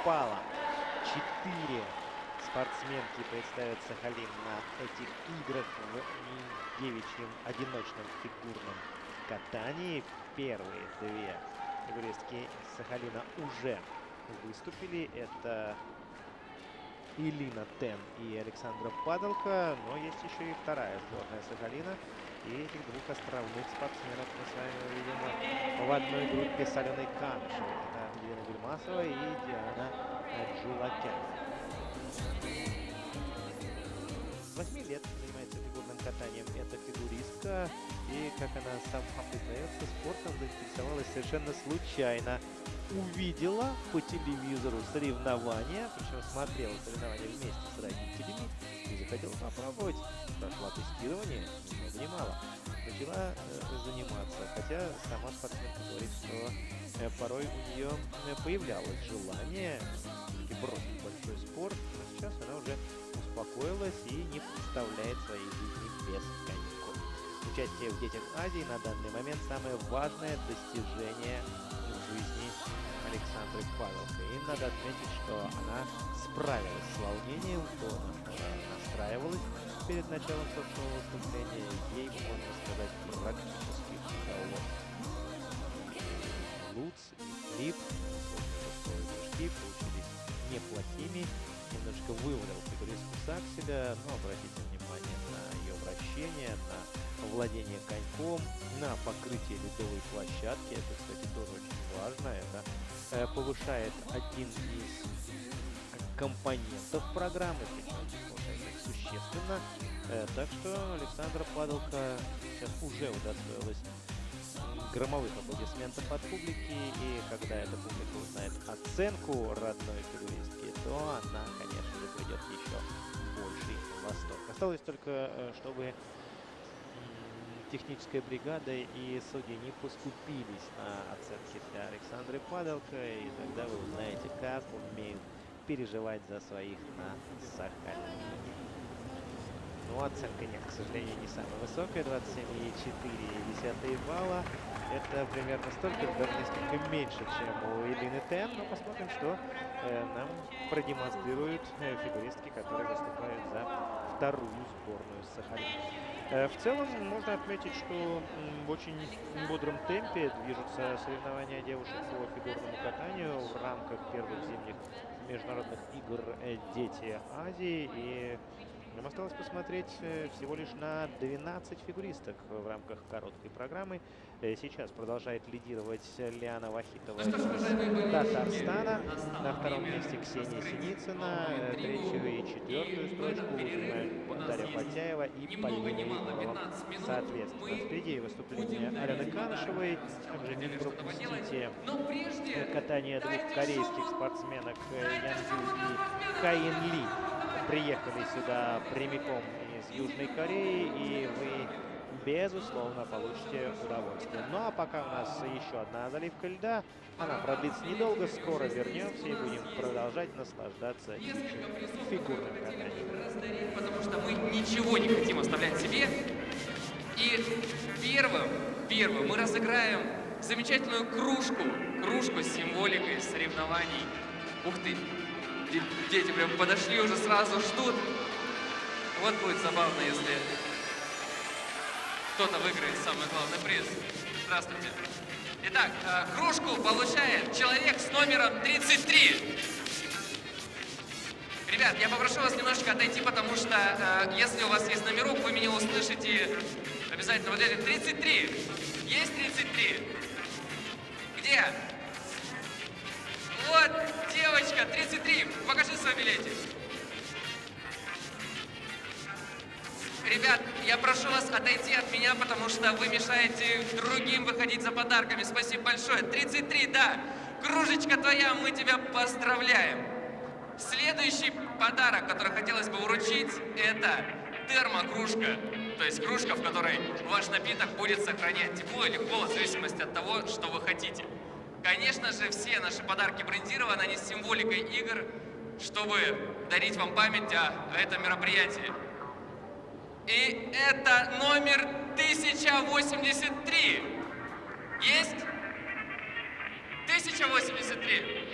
Пала. 4 спортсменки представят Сахалин на этих играх в девичьем одиночном фигурном катании. Первые 2 фигуристки Сахалина уже выступили. Это Илина Тен и Александра Падалка. Но есть еще и вторая сборная Сахалина. И этих 2 островных спортсменок мы с вами увидим в одной группе с Аленой Камышевой. Это Елена Бельмасова и Диана Джулакян. С 8 лет занимается фигурным катанием эта фигуристка. И, как она сама признается, спортом заинтересовалась совершенно случайно. Увидела по телевизору соревнования, причем смотрела соревнования вместе с родителями и захотела попробовать. Прошла тестирование, ни много ни мало. Начала заниматься, хотя сама спортсменка говорит, что порой у нее появлялось желание бросить большой спорт, но сейчас она уже успокоилась и не представляет своей жизни без коньков. Участие в Детях Азии на данный момент самое важное достижение в жизни Александры Павелко. И надо отметить, что она справилась с волнением, то, на что настраивалась перед началом собственного выступления. Ей, можно сказать, практически удалось. Луц и флип, прыжки получились неплохими. Немножко вывалил фигуристку с акселя, но обратите внимание на ее вращение, на владение коньком, на покрытие ледовой площадки. Это, кстати, тоже очень важно. Это повышает один из компонентов программы, причем повышает их существенно. Так что Александра Падалка сейчас уже удостоилась громовых аплодисментов от публики, и когда эта публика узнает оценку родной фигуристки, то она, конечно же, придет еще больший восторг. Осталось только, чтобы техническая бригада и судьи не поскупились на оценки для Александры Падалко, и тогда вы узнаете, как умеют переживать за своих на Сахалине. Но оценка нет, к сожалению, не самая высокая, 27,4 балла. Это примерно столько, даже несколько меньше, чем у Илины Тен. Но посмотрим, что нам продемонстрируют фигуристки, которые выступают за вторую сборную Сахалина. В целом, можно отметить, что в очень бодром темпе движутся соревнования девушек по фигурному катанию в рамках первых зимних международных игр «Дети Азии». И нам осталось посмотреть всего лишь на 12 фигуристок в рамках короткой программы. Сейчас продолжает лидировать Лиана Вахитова из Татарстана. На втором месте Ксения Синицына. Третью и четвертую строчку занимают Дарья Потяева и Полина Егорова, соответственно. Впереди выступление Алены Камышевой. Также не пропустите катание 2 корейских спортсменок Ян Ю и Каин Ли. Приехали сюда прямиком из Южной Кореи, и вы, безусловно, получите удовольствие. Ну а пока у нас еще одна заливка льда. Она продлится недолго, скоро вернемся и будем продолжать наслаждаться фигурным катанием. Потому что мы ничего не хотим оставлять себе. И первым мы разыграем замечательную кружку с символикой соревнований. Ух ты! Дети прям подошли, уже сразу ждут. Вот будет забавно, если кто-то выиграет самый главный приз. Здравствуйте. Итак, кружку получает человек с номером 33. Ребят, я попрошу вас немножечко отойти, потому что если у вас есть номерок, вы меня услышите обязательно. Вот это 33. Есть 33? Где? Вот, девочка, 33. Покажи свой билетик. Ребят, я прошу вас отойти от меня, потому что вы мешаете другим выходить за подарками. Спасибо большое. 33, да. Кружечка твоя, мы тебя поздравляем. Следующий подарок, который хотелось бы вручить, это термокружка. То есть кружка, в которой ваш напиток будет сохранять тепло или холод, в зависимости от того, что вы хотите. Конечно же, все наши подарки брендированы, они с символикой игр, чтобы дарить вам память о этом мероприятии. И это номер 1083. Есть? 1083.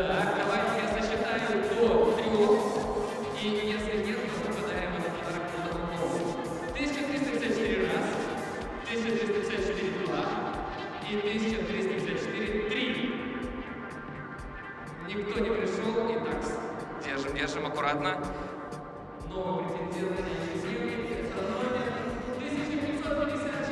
Так, давайте я сосчитаю до 3. И если нет, то попадаем в этот подарок на дом. 1354 раз, 1354 2 и 1354 3. Никто не пришел. Итак, держим аккуратно. Новый претендент на инициативу. Это номер 1556.